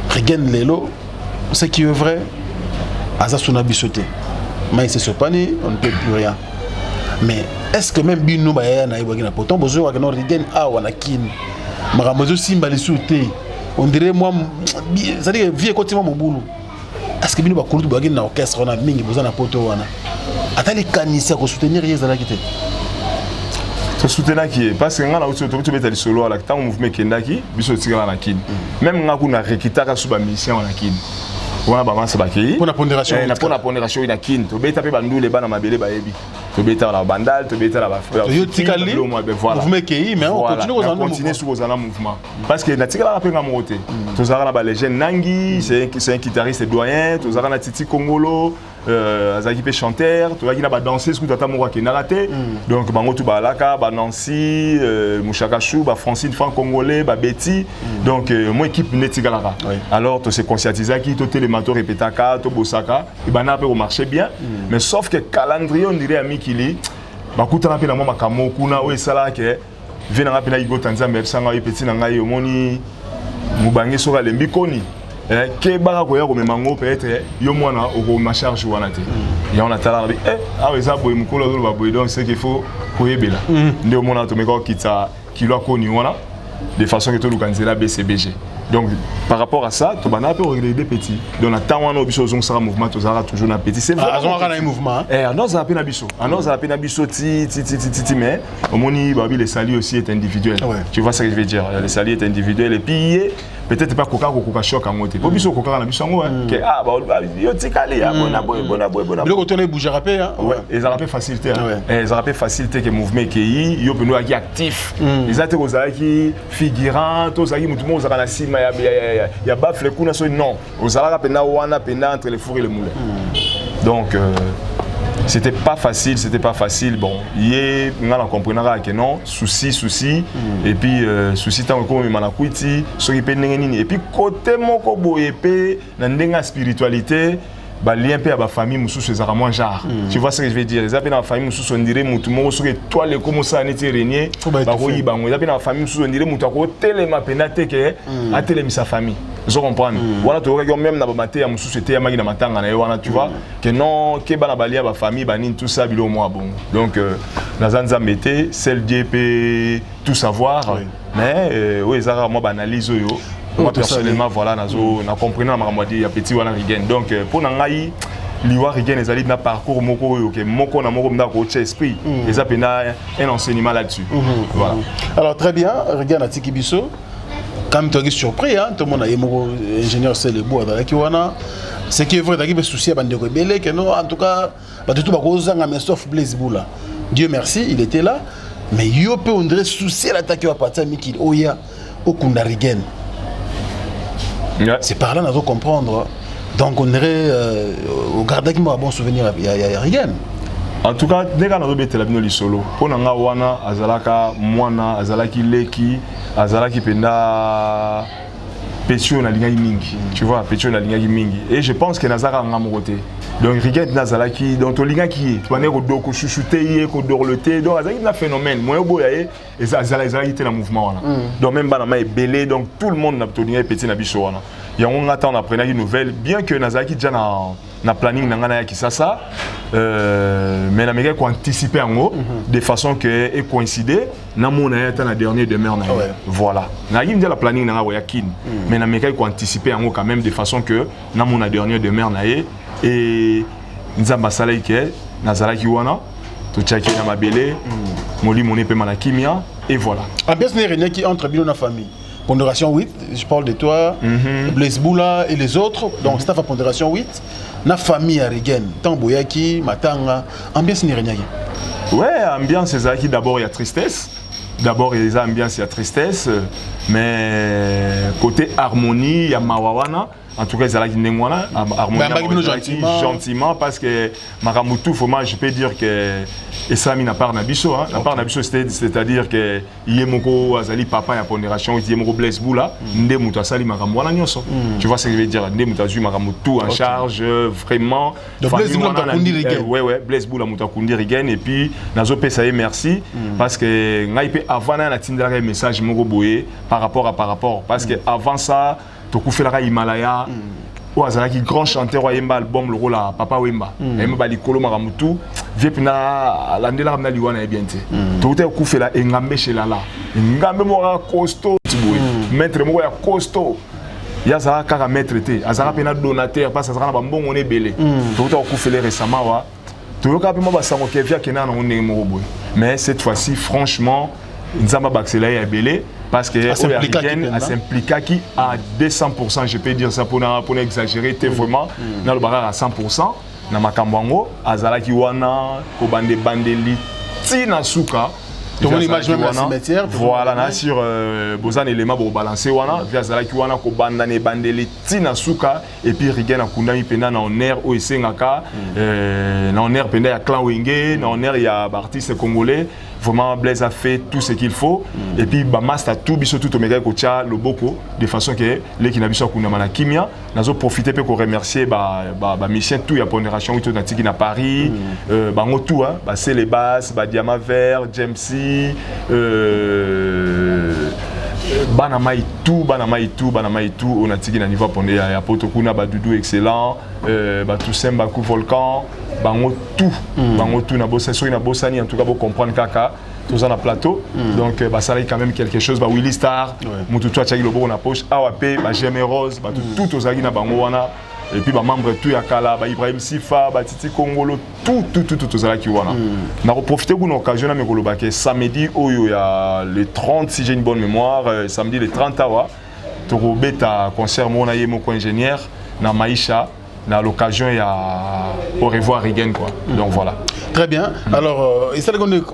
Regen Lelo, ce qui est vrai, Azasuna Bissoté. Mais c'est Sopani, on ne peut plus rien. Mais est-ce que même Bino Baya na Ibagina Poton, Bozo, Agano Regen, Ah, Wanakin, Maramozo Simbali Souté, on dirait moi, c'est-à-dire, vie continue mon boulot. Est-ce que Bino Bakoulou Bagin na orchestre, on a Mingi, Bozana Poto, Wana. Attendez, Kanissa, qu'on soutenir Yezalakité. Soutenir qui est parce que on a aussi tu mettre solo à l'actant mouvement kendaki biso tigala na kin même ngaku na rekitaka suba mission na kin wana bamasa bakei pour la pondération pour la pondération ina kin to beta pe bandule bana mabele bayebi to beta la bandal to beta la ba yo tikali voilà mouvement kei mais on continue sur aux mouvement parce que na tikala pe ngamote to zara na ba legend nangi c'est un guitariste doyen to zara na Titi Kongolo azaki pe chanteur to na ba danseuse ku tata moko ki na raté donc bango tu ba laka ba Nancy Mouchaka Chou ba Francine Franc Congolais ba Betty donc mon équipe netikala alors to se conscientiser qui to télémato répétaka to bosaka et bana pe au marché bien mais sauf que calendrier on dirait ami kili ba kutana pe na mama kamoku na o sala ke vena ngapi na igo Tanzania sanga yo petit na ngai omoni mubangi soka lembi koni ke baka ko ya ko memango peut-être yo mwana o ma charge wana te ya on atala bi ah eza boy mukolo zo ba boy donc c'est qu'il faut koyebela ndio mwana to meko kita kilo koni wana de façon que tout le candidat BCBG. Donc par rapport à ça, tu vas régler des petits. Donc on attend un biso zong sera mouvement, tu auras toujours un petit. C'est vrai. Un mouvement. Non, ça a peine biso. Non, ça a peine biso ti mais au moni babi les salis aussi est individuel. Tu vois ce que je veux dire? Les salis est individuel et puis peut-être pas coca choc en moté. Pour biso coca na biso ngo que ah bah yo tikali bona boy. Le retourner bouger rapé hein. Ouais, et ça rappelle facilité. Et ça rappelle facilité que mouvement qui yo peno aki actif. Les até kozaki figurant, to zaki mutu mo zaka na sima ya bafle kuna so non. Ozalaka pena wana pena entre le four et le moulin. Donc c'était pas facile bon yé ngala comprenera que non souci et puis souci tant ko mi manakuiti so ki pe nini et puis côté moko boye pe na ndenga spiritualité ba lien pe ba famille mususu ezaka moins genre tu vois ce que je veux dire les appels dans la famille mususu on dirait mutu moko so que toi le comme ça neti régner ba ko yiba ngo les appels dans la famille mususu on dirait mutu ko telema penate que a telemi sa famille je comprends voilà tu regardes même na ba maté ya mususu te ya magi na matanga na wana tu vois que non que ba na ba lien ba famille ba nini tout ça bilo moi bon donc na zanza mété celle DP tout savoir mais oui ça moi banalise yo moi personnellement voilà na comprenant makamodi ya petit wana Rigen donc pour ngai liwa Rigen ezali na parcours moko yo ke moko na moko mda ko esprit eza pena un enseignement là-dessus voilà alors très bien Rigen a tiki biso comme tu es surpris hein tout le monde a moko ingénieur c'est le beau dans qui wana ce qui est vrai d'ailleurs souci à bande rebelle que non en tout cas ba tout ba ko zanga mais sauf Blaise Boula Dieu merci il était là mais yo peut on dirait souci l'attaque va partir Miki Oya au Kunda Rigen. C'est par là qu'on doit comprendre. Donc on irait au garde qui m'a bon souvenir il y a Rigen. En tout cas, dès qu'on a rebêté la binoli solo, pour nanga wana azalaka mwana azalaki leki azalaki penda petio na linga mingi. Tu vois, petio na linga mingi. Et je pense que nazara ngamote. Donc Rigen nazalaki donc to linga qui tu connais ko doko chouchouter ko dorloter donc azalaki na phénomène moi boyaye et ça azalaki te na mouvement wana. Donc même banama est belé donc tout le monde na to linga petit na biso wana. Ya on attend on apprenait une nouvelle bien que nazalaki déjà na planning nangana ya kisasa mais na meka ko anticiper en de façon que et coïncider na mona ya na dernier demeure na voilà na yim déjà la planning nanga ya kin mais na meka ko anticiper en quand même de façon que na mona dernier demeure na et nzamba salai ke nazalaki wana to tchaki na mabele moli moné pe manakimia et voilà ambiance n'est rien qui entre bilo na famille pondération 8 je parle de toi Blaise Boula et les autres donc staff à pondération 8 na famille à Rigen Tamboyaki Matanga ambiance n'est rien ouais ambiance c'est ça qui d'abord il y a tristesse d'abord il y a ambiance il y a tristesse mais côté harmonie il y a mawawana. En tout cas, ils ont harmonie gentiment parce que Maramutu, je peux dire que Esami n'a pas Nabiso. N'a pas Nabiso, c'est-à-dire que Yemoko Azali Papa, il y a pondération, Yemoko Blaise Boula, Ndemouta Sali Maramouana Nyoso. Tu vois ce que je veux dire? Ndemouta Zui Maramutu en charge, vraiment. Donc Blaise Boula Mutakundi Rigen. Oui, Blaise Boula Mutakundi Rigen. Et puis, Nazo Pesaye, merci. Parce que avant, on a un message par rapport. Parce que avant ça, Tokufela Himalaya, ou azalaki grand chanteur wa yemba album le rôle Papa Wemba. Yemba likolo Maramutu, viepina landela na liwana e biente. Tokuta kufela engambe shelala. Engambe mo costaud tiboué. Maître mo ya costaud. Ya za kaka maître té, azala pena donateur parce azala ba mbongo ne belé. Tokuta kufela récemment wa. Toyoka pe mo ba sango ke via kena na onne mo boy. Mais cette fois-ci franchement nzamba baxela ya belé parce que s'impliqua qui à 200%, je peux dire ça pour exagérer, vraiment dans le barrage à 100%. Na makambwango azala ki wana ko bande bandeli tina suka. Ton image même cimetière. Voilà, na sur bozan élément pour balancer wana via azala ki wana ko bandane bandeli tina suka et puis Rigen akunda mi pena na honneur o esengaka na honneur pena ya clan Wenge, na honneur ya artiste congolais. Vraiment, Blaise a fait tout ce qu'il faut. Et puis, Bamasta tout biso tout omega kocha le boko de façon que les qui n'habitent pas na kimia, nous profiter pour remercier Michel tout ya pondération où tu as Paris, bango tout hein, c'est les basses, Diamant Vert, James C, Banamai tout, on a tigé na niveau pondé ya Potokuna, Badoudou excellent, Toussaint Bakou Volcan. Bango tout na bossa so na bossani en tout cas pour comprendre kaka tous en plateau donc ça là quand même quelque chose Willy Star mutu toi tchaki lobo na poche AWP Gemé Rose tout aux na bango wana et puis membre tout ya kala Ibrahim Sifa Titi Kongolo tout aux qui wana na profiter pour une occasion na mekoloba que samedi oyo ya le 30 si j'ai une bonne mémoire samedi le 30 awa to beta concert mona yemoko ingénieur na Maïcha. À l'occasion, il y a au revoir Rigen quoi. Donc voilà. Très bien. Alors,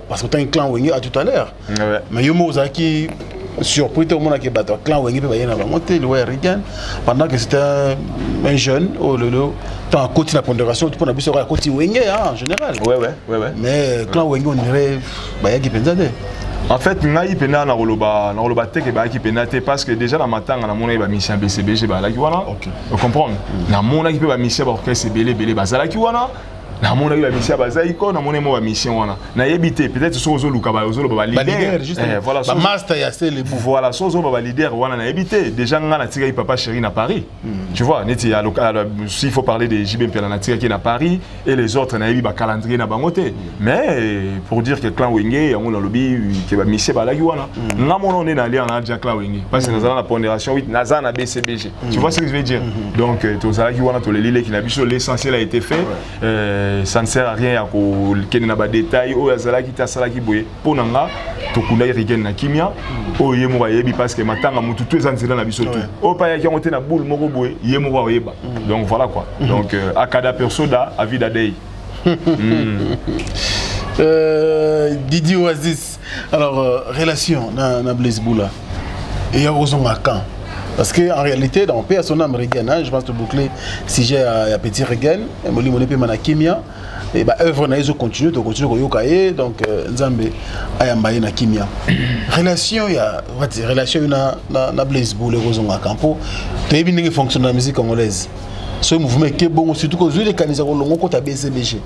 parce que tu as un clan Wenge à tout à l'heure. Mais il y a qui surpris tout le monde qui bat un clan Wenge peut y monter le Rigen pendant que c'était un jeune au lolo. Tu as un côté la pondération, tu peux en abuser à côté Wenge en général. Ouais. Mais clan Wenge on dirait bah qui pense en fait, ngai pena na roloba teke ba ki pena te parce que déjà la matanga na mona ba mission BCBG ba la ki wana. Vous comprenez? Na mona ki pe ba mission ba orchestre belé ba za la ki wana. Na mona ki ba mission ba za iko na mona mo ba mission wana. Na yebité peut-être so zo luka ba zo ba leader. Voilà ba master ya c'est le voilà so zo ba leader wana na yebité déjà nga na tika papa chéri na Paris. Tu vois, neti ya local s'il faut parler des JB na tika qui na Paris et les autres na yebi ba calendrier na bangote. Mais pour dire que clan Wenge on a lobby que ba mission ba la ki wana. Na mona on est dans aller en clan Wenge parce que nous avons la pondération 8 naza na BCBG. Tu vois ce que je veux dire? Donc to za ki wana to les lile qui na biso l'essentiel a été fait. Ça ne sert à rien à qu'il y ait des détails ou azala qui tasala qui boye pour nanga to kunda Rigen na kimia o yemo ba yebi parce que matanga mutu tous anzela na biso tout o pa ya ki on na boule moko boye yemo ba yeba donc voilà quoi donc akada persoda avida day Didi Oasis alors relation na Blaise Boula et ya ozonga quand. Parce qu'en réalité, dans le pays, son âme Rigen, je pense que boucler si j'ai un petit Rigen, mon épée Manakimia, et bah œuvre na iso continue to yokaye donc Nzambe ayambaye na kimia. Relation ya relation na Blaise Boula kozonga campo, to yebi ndenge fonctionne la musique congolaise. Ce mouvement qui est bon surtout que les canisa ko longo ko ta BCBG.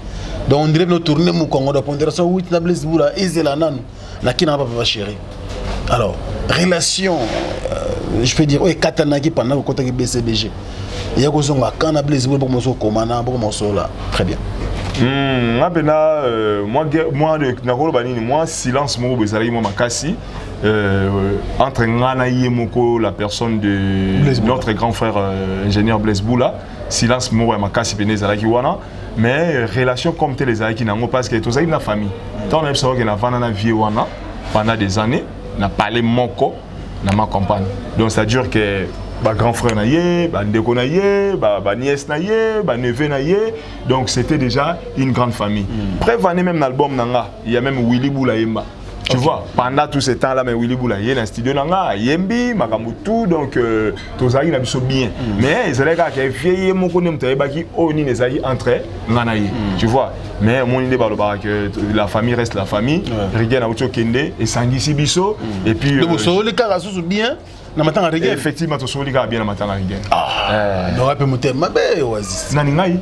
Donc on dirait nos tourner mon Congo de pondération 8 na Blaise Boula ezela nanu na kina papa chéri. Alors, relation, je peux dire, oui, Katanaki pendant le contact BCBG. Il y a des gens qui ont Blaise Boula pour mon commandant, pour mon là. Très bien. Moi, silence, entre Ngana Yemoko, la personne de notre grand frère ingénieur Blaise Boula, silence, moi, Makasi Penezalaki Wana, mais relation comme telle les Aïki Nango, parce que tous la famille. Tant on a savoir qu'il y a une vie Wana pendant des années. Na parlé moko na ma compagne donc ça dure que ba grand frère na yé ba ndeko na yé ba nièce na yé ba neveu na yé donc c'était déjà une grande famille prévané même dans l'album nanga il y a même Willy Boula Yemba tu vois pendant tout ce temps là mais Willy Boula yé dans le studio nanga Yembi Makamutu donc tozali na biso bien mais ils allaient que vieille moko ne mtaye ba ki oni nezali entre ngana yé tu vois mais mon idée que la famille reste la famille Rigen a auto kende et sangisi biso et puis le solo ka sous bien na matanga Rigen effectivement to solo ka bien na matanga Rigen no rappe mutem mabe Oasis nani ngai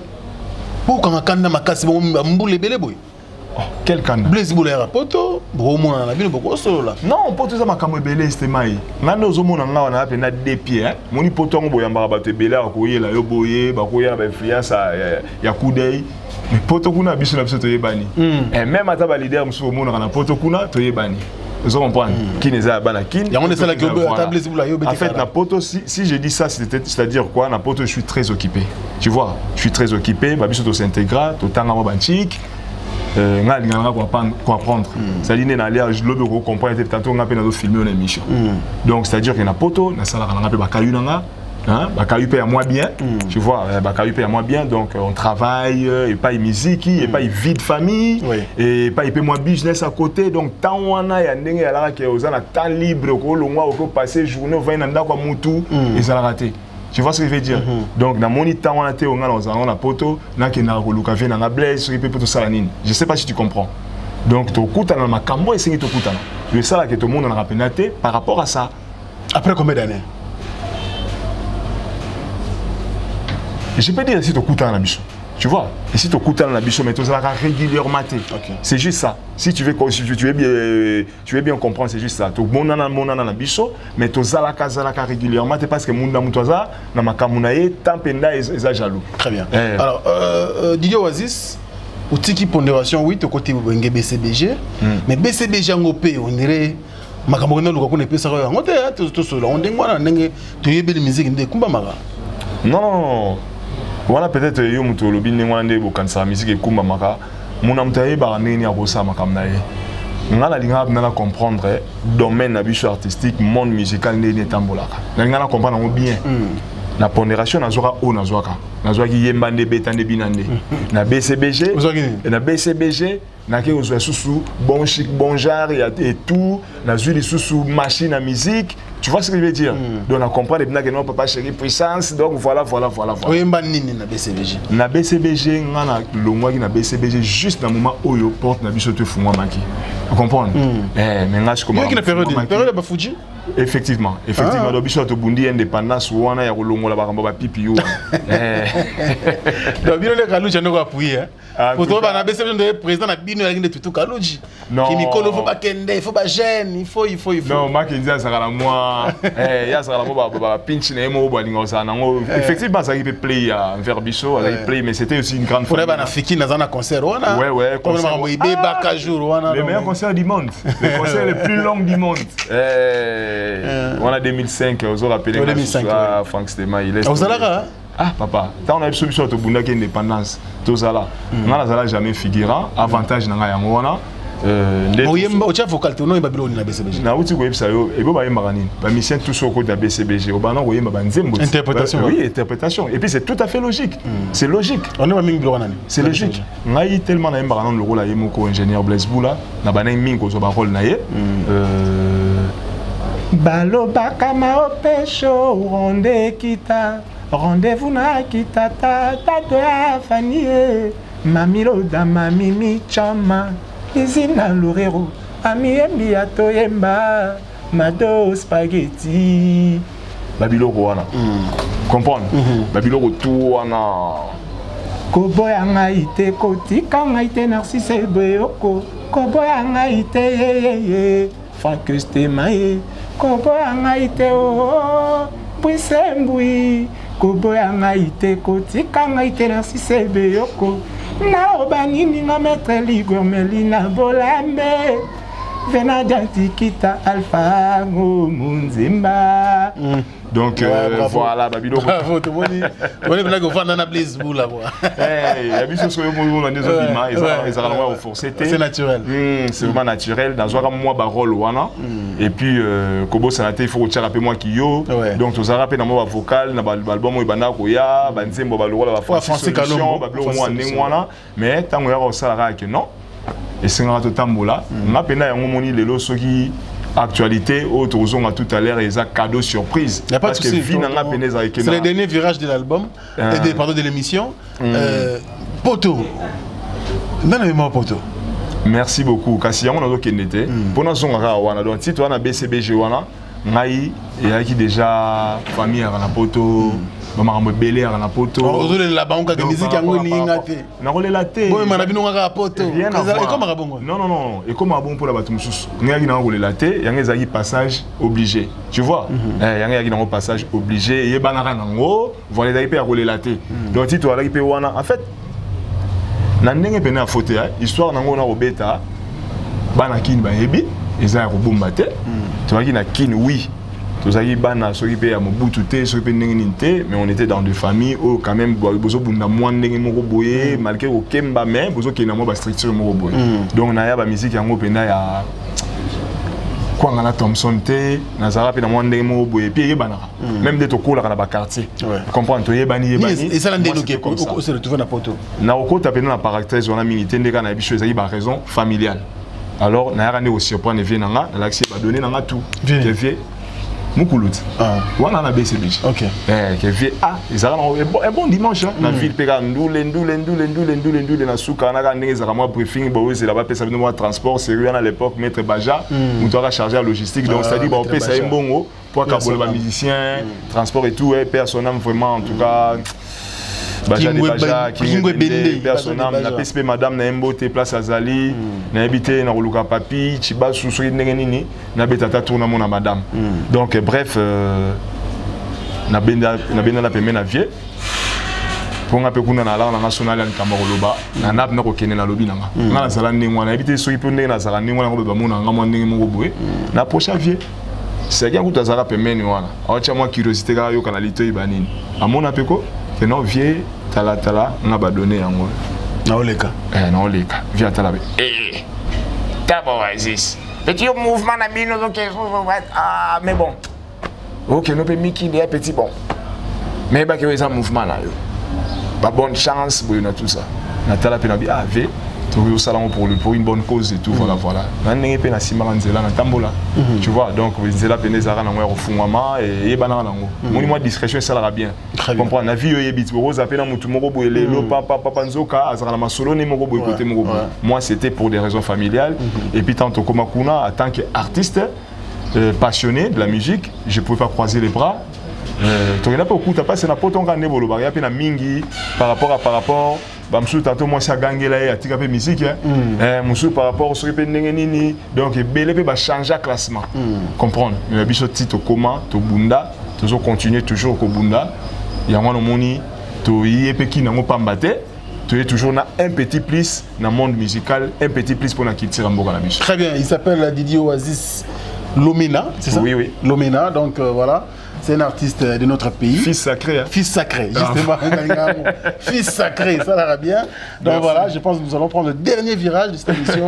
pour quand kanda makasi mbule bele boy quel kanda Blaise Boula poto bromona na bino boko solo là non poto za makambo bele estemai ngana ozomona nga wana pe na deux pieds moni poto ngo boyamba ba te bele akoyela yo boye ba koyela ba influence ya kudei mais poto kuna biso na biso to yebani et même ata ba leader muso mona na poto kuna to yebani vous comprenez qui n'est pas bana kin ya on est là que Blaise Boula yo en fait na poto si je dis ça c'est-à-dire quoi na poto je suis très occupé tu vois je suis très occupé ba biso to s'intégra to tanga mo banchik quoi apprendre. C'est-à-dire qu'on allait à l'autre comprendre tantôt on a peine à filmer une émission. Donc c'est-à-dire qu'il y a poto, na sala on a pe bakayu nanga. Hein, Bakayu paye à moi bien, tu vois, Bakayu paye à moi bien, donc on travaille, et pas musique, et pas vie de famille, et pas moi business à côté, donc tant on a un dingue à la qui est temps libre, le mois où on passe journée, on va dans quoi moutou, et ça l'a raté. Tu vois ce que je veux dire? Donc dans mon temps on a été on a poto, na qui n'a pas vu na blaise, qui peut tout ça la nine. Je sais pas si tu comprends. Donc tu écoutes dans ma cambo et c'est tu écoutes. Le ça que tout le monde en a pénaté par rapport à ça. Après combien d'années? Je peux dire si tu écoutes dans la bichon, tu vois, et si tu écoutes dans la bichon, mais tu as régulièrement. C'est juste ça. Si tu veux bien comprendre, c'est juste ça. Tu as dans la bichon, mais tu as régulièrement parce que mon namoutoza, na makamunaye, tampenda et jaloux. Très bien. Alors, Didier Oasis, au tiki pondération, oui, tu as côté BCBG, mais BCBG en OP, on dirait. Makamona luka kone pesa ko ngote to solo on dengwana ndenge to yebeli musique ndé kumba maka. Non. Voilà peut-être yo muto lobi ndengwana ndé bokansa musique e kumba maka. Muna mutaye ba ndeni abosa makamna ye. Ngala linga na comprendre domaine na biso artistique monde musical ndé tambolaka. Ngala comprendre ngo bien. La pondération na zoka o na zoka. Na zoka ki yemba ndé betande binande. Na BCBG. Na BCBG. Na ke ozo sous bon chic bon genre et tout na zuli sous machine à musique, tu vois ce que je veux dire? Donc on comprend les que non papa chéri puissance, donc voilà. Oyemba nini na BCBG? Na BCBG ngana longwa ki na BCBG juste dans moment oyo porte na biso te fumwa maki. Tu comprends? Mais ngache comment? Qui na période ba Fuji? Effectivement, do biso to bundi indépendance wana ya kolongola ba kamba ba pipi yo. Donc bino le kaluja ndoko appuyer. Pour toi na BCBG de président na bino ya tout kaluji. Qui mikolo faut pas kende, faut pas gêne, il faut. Non, Makenzi ça la moi. Ya ça la moi ba pinch na mo ba lingo ça nango. Effectivement ça qui peut play à vers biso, ça play mais c'était aussi une grande fois. Pour na fiki na zana concert wana. Ouais, concert. Le meilleur concert du monde, le concert le plus long du monde. On a 2005, vous avez rappelé Frank Stema, il est. Ah papa, quand on a eu solution de Bunda qui est indépendance, tout ça là, on n'a jamais figurant, avantage dans la Yamwana. Oyemba ocha vocal tono ba biloni na BCBG. Na uti ko yebisa yo, ebo ba yemba kanini. Ba mission tout sur côté de BCBG. Obana ko yemba ba nzembo. Interprétation. Oui, interprétation. Et puis c'est tout à fait logique. C'est logique. On est ba mingi bilona nani. C'est logique. Ngai tellement na yemba kanani le rôle ya yemoko ingénieur Blaise Boula, na ba na mingi ko zo ba rôle na ye. Balobaka maopesho ronde kita rendez-vous na kita tato ya fanie mamilo da mamimi chama izina lorero amiembi atoyemba mado spaghetti babiloko wana comprendre babiloko tout wana koboya ngai te kotika ngai te Narcisse Boyoko koboya ngai te ye Frank Stema ye koboya ngai te o Bwisembui koboya ngai te kotika ngai te Narcisse Boyoko na obanini nga maître Ligor Melina Bolambe Vena Jantikita Alpha Munzimba. Donc voilà, Babilo. Bravo, tout le monde. On est là qu'on va dans la Blaise Boula. Il y a des choses que nous avons des opinions, ils ont forcé. C'est naturel. C'est vraiment naturel. Dans un mois, barol wana. Et puis, Kobo Sanate, il faut que tu rappelles moi qui yo. Donc, tu as rappelé dans mon vocal, dans l'album où il y a Koya, Banzembo Balola, la français solution, Bablo moi néwana. Mais tant qu'on y a ça là que non. Et c'est un tambola. On a peine à un moment les lots qui actualité autour tout à l'heure et un cadeau surprise. Il y a pas de souci. C'est le dernier virage de l'album, pardon de l'émission. Poto. Non, Poto. Merci beaucoup. Kasi on a donc été. Pour nous on a wana donc si tu as BCBG wana, ngai et qui déjà famille à la Poto. Maman me belé à la poto. Aujourd'hui la banque de musique en ligne ngate. Na role la té. Bon mara bino ngaka poto. Et comme rabongo. Non. Et comme bon pour la batu mususu. Ngaki na role la té, yanga ezaki passage obligé. Tu vois? Yanga yaki na passage obligé et banaka ngo, voilà ezaki pe role la té. Donc si tu as pe wana en fait na ndenge pe na faute histoire nango na robeta bana kin ba yebi ezaki robomba té. Tu vois ki na kin oui. Tous les bana, ceux qui payent à Mobutu, ceux qui payent mais on était dans des familles où quand même besoin de moins de mogoboye malgré au kemba mais besoin qu'il y ait une structure mogoboye. Donc on a ya musique en openda ya quoi on a Thompson té, Nazara pe na moins de mogoboye puis il bana même des toko là dans le quartier. Comprendre toi bani et ça l'endé nous qui on se retrouve na poto. Na oko taper na caractère on a milité ndeka na bicho ezali ba raison familiale. Alors na ya ne aussi prendre vient nanga l'accès va donner nanga tout. Vie Moukulut. On a BCB. Ok. Qui vient ils ont un bon dimanche la ville pega ndule na suka na ka ndenge za moi briefing bo c'est là-bas pesa moi transport sérieux à l'époque maître Baja on doit charger la logistique donc ça dit bon pesa mbongo pour kabola ba musicien transport et tout et personnel vraiment en tout cas Baja qui personnel na PSP madame na mbote place azali na habité na ruluka papi chiba susu ndenge nini na betata tourna mona madame donc bref na benda na pemé na vie pour nga pe kuna na la national ya Kamaroloba na nap na ko kene na lobi nanga na zala ndenge wana habité so ipo ndenge na zala ndenge wana ko ba mona nga mo ndenge mo boye na prochain vie c'est bien que zala pemé ni wana acha moi curiosité ka yo kana lito ibanini amona peko que non vieux tala on a donné yango na oleka na oleka via tala tabo Oasis petit mouvement na bino donc mais bon OK no pe miki des petit bon mais ba que ça mouvement là yo ba bonne chance pour tout ça na tala pe na bi ve au salon pour une bonne cause et tout voilà na pe na simala nzela na tambola tu vois donc nzela pe nezara na ngwa refungwama et yebana nango moni moi discrétion ça la bien comprendre na vie yo yebit roza pe na mutu moko boyele lo papa nzoka azara na masolo ni moko boy côté moko moi c'était pour des raisons familiales et puis tant que Makuna en tant qu'artiste passionné de la musique je pouvais pas croiser les bras tu n'as pas beaucoup passé na poto ngane bolo ba ya pe na mingi par rapport bamsou tantôt moi ça gangela et atika pe musique monsieur par rapport au sope ndenge nini donc belé pe ba changer classement comprendre mais biso tito comment to bunda toujours continuer toujours ko bunda ya ngwana moni to yepe ki nango pambate tu es toujours na un petit plus dans le monde musical un petit plus pour na kitira mboka na biso. Très bien, il s'appelle Didier Oasis Lomena, c'est ça? Oui. Lomena, donc voilà. C'est un artiste de notre pays. Fils sacré. Hein? Fils sacré, justement. Fils sacré, ça l'air bien. Donc voilà, je pense que nous allons prendre le dernier virage de cette émission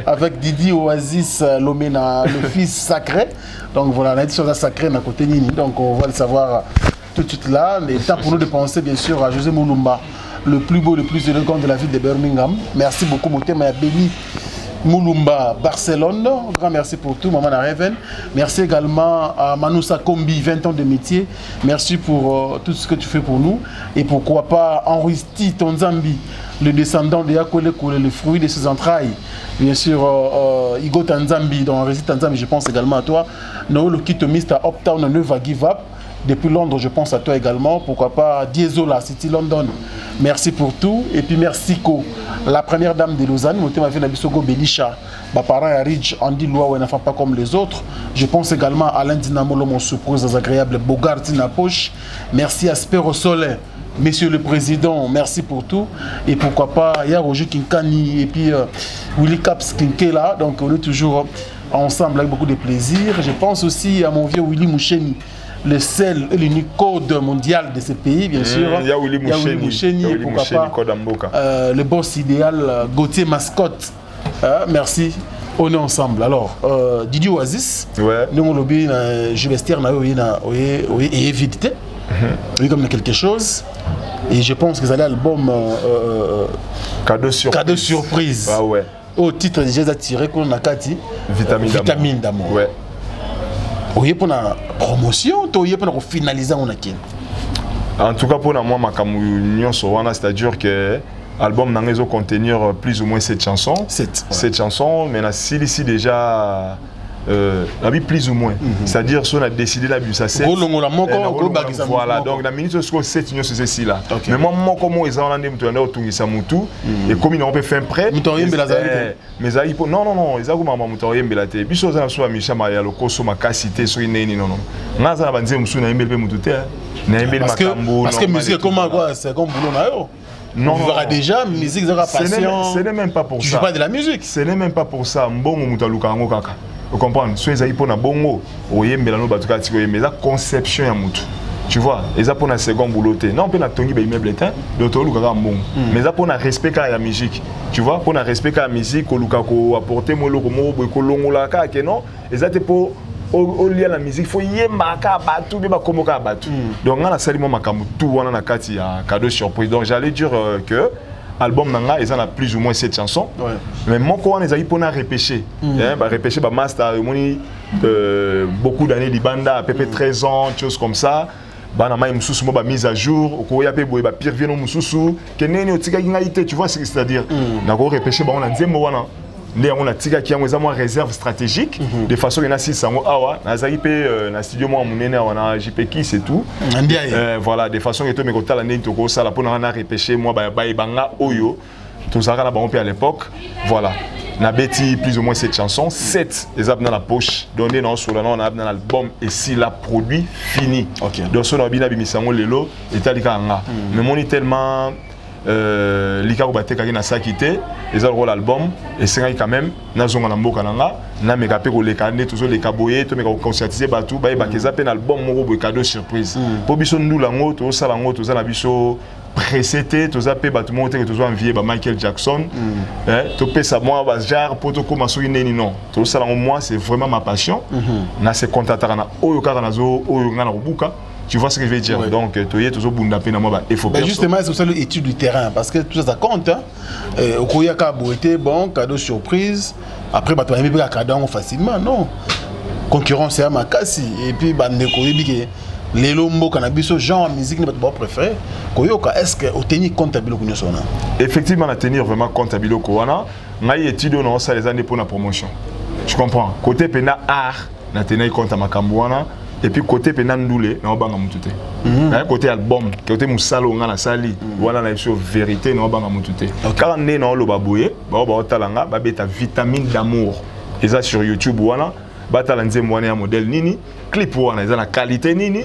avec Didi Oasis Lomena, le fils sacré. Donc voilà, on a dit chose sacrée à côté Nini. Donc on va le savoir tout de suite là. Il est temps pour nous de penser bien sûr à José Moulumba, le plus beau, le plus élégant de la ville de Birmingham. Merci beaucoup, mon thème a béni. Moulumba, Barcelone, grand merci pour tout, Maman Raven. Merci également à Manoussa Kombi, 20 ans de métier. Merci pour tout ce que tu fais pour nous. Et pourquoi pas Henristi Tonzambi, le descendant de Yakole Koule, le fruit de ses entrailles. Bien sûr, Igo Tanzambi, dont Henristi Tanzambi, je pense également à toi. Noolo Kitomista, Uptown, Neva Give Up. Depuis Londres, je pense à toi également. Pourquoi pas Diesola, City London. Merci pour tout. Et puis merci Ko, la première dame de Lausanne. Mon thème a fait Nabisogo Belisha. Ma parent est riche, Andy Loa, ou n'enfant pas comme les autres. Je pense également à Alain Dinamolo, mon surprise agréable, Bogart na poche. Merci à Spero Soleil. Monsieur le Président, merci pour tout. Et pourquoi pas, il y a Roger Kinkani et puis Willy Caps Kinkela. Donc on est toujours ensemble avec beaucoup de plaisir. Je pense aussi à mon vieux Willy Moucheni, le seul et l'unique code mondial de ce pays, bien sûr. Il y a Willy Moucheni, pourquoi pas le boss idéal, Gauthier Mascotte. Merci, on est ensemble. Alors, Didier Oasis, nous on lobby, je vais estirer, et éviter, comme quelque chose. Et je pense que c'est l'album Cadeau surprise. Ah ouais. Au titre déjà tiré qu'on a Kati, Vitamine d'amour. Ouais. Oui, pour la promotion, pour la finaliser on a qui. En tout cas pour moi ma communion c'est-à-dire que l'album n'a pas contenir plus ou moins 7 chansons. 7 chansons, mais ici déjà plus ou moins. C'est-à-dire si on a décidé la ça 7. Voilà, donc la minute sur 7 c'est ceci là. Mais moi comment ils ont andé mutu tout ça mutu et comme ils ont fait un prêt. Mais ça non, ils ont maman mutu yembela te. Biso za so amisha ya lokoso makasité so ineni non. Ngaza banze musu na yembele mutu te. Na yembele makambo. Parce que musique comment quoi, c'est comme boulot na yo. Non, on verra déjà, musique, passion. Ce n'est même pas pour ça. Tu fais pas de la musique. Ce n'est même pas pour ça. Mbongo mutaluka ngo kaka. vous comprenez so ezali pour na bongo oyembela no batuka tiko yembela conception ya mutu tu vois eza pour na second boulot te non pe na tongi ba immeuble te d'auto lukaka mbongo mais eza pour na respect ka ya musique tu vois pour na respect ka ya musique oluka ko apporter moloko mo boy ko longola ka ke non eza te pour au lieu la musique faut yemba ka batu be ba komoka batu donc ngana salimo makambu tout wana na kati ya cadeau surprise donc j'allais dire que album nanga ils en a plus ou moins 7 chansons mais mon quoi on les a eu pour na repêcher bah repêcher ba master moni beaucoup d'années libanda à peu près 13 ans choses comme ça bah na mai mususu mo ba mise à jour ko ya pe boy ba pire vieno mususu ke neni otika ngalité tu vois c'est-à-dire na ko repêcher ba on a nzembo wana ndé on a tika ki yango za mo réserve stratégique de façon que na 600 awa na za IP na studio mo munene wana JP qui c'est tout voilà de façon que to me ko tala ndé to ko sala pour na repêcher moi ba banga oyo to ça na ba on à l'époque voilà na beti plus ou moins 7 chansons 7 les a dans la poche donné dans sur on a dans l'album et si la produit fini donc so na bina bimisango lelo etalika nga mais mon tellement lika obateka na sakité les a rôle album et c'est quand même na zonga na mboka nanga na meka pe ko lekane toujours les kaboyer to meka ko conscientiser batu ba keza pe na album moko bo cadeau surprise po biso ndula ngo to sala ngo to za na biso précédé tous appels batu monter que tous envier ba Michael Jackson to pesa moi ba genre pour to commencer neni non to sala moi c'est vraiment ma passion na se contacter na oyo kaka na zo oyo ngana rubuka tu vois ce que je veux dire donc to yé toujours bunda pe na moi ba effort justement c'est ça l'étude du terrain parce que tout ça compte au koya ka boité bon cadeau surprise après batu aimer ba cadeau facilement non concurrence à makasi et puis ba ndeko yebike lelo mboka na biso genre musique ne pas préféré koyoka est-ce que obtenir compte biloko nyosona effectivement na tenir vraiment compte biloko wana ngai étude on ça les années pour la promotion tu comprends côté pena art na tenir compte makambo wana et puis côté pena ndule na obanga mutute côté album côté musalo ngana sali wana na biso vérité na obanga mutute car né na lo baboye ba talanga ba beta vitamine d'amour et ça sur YouTube wana batala nzembo wana ya modèle nini clip wana eza na qualité nini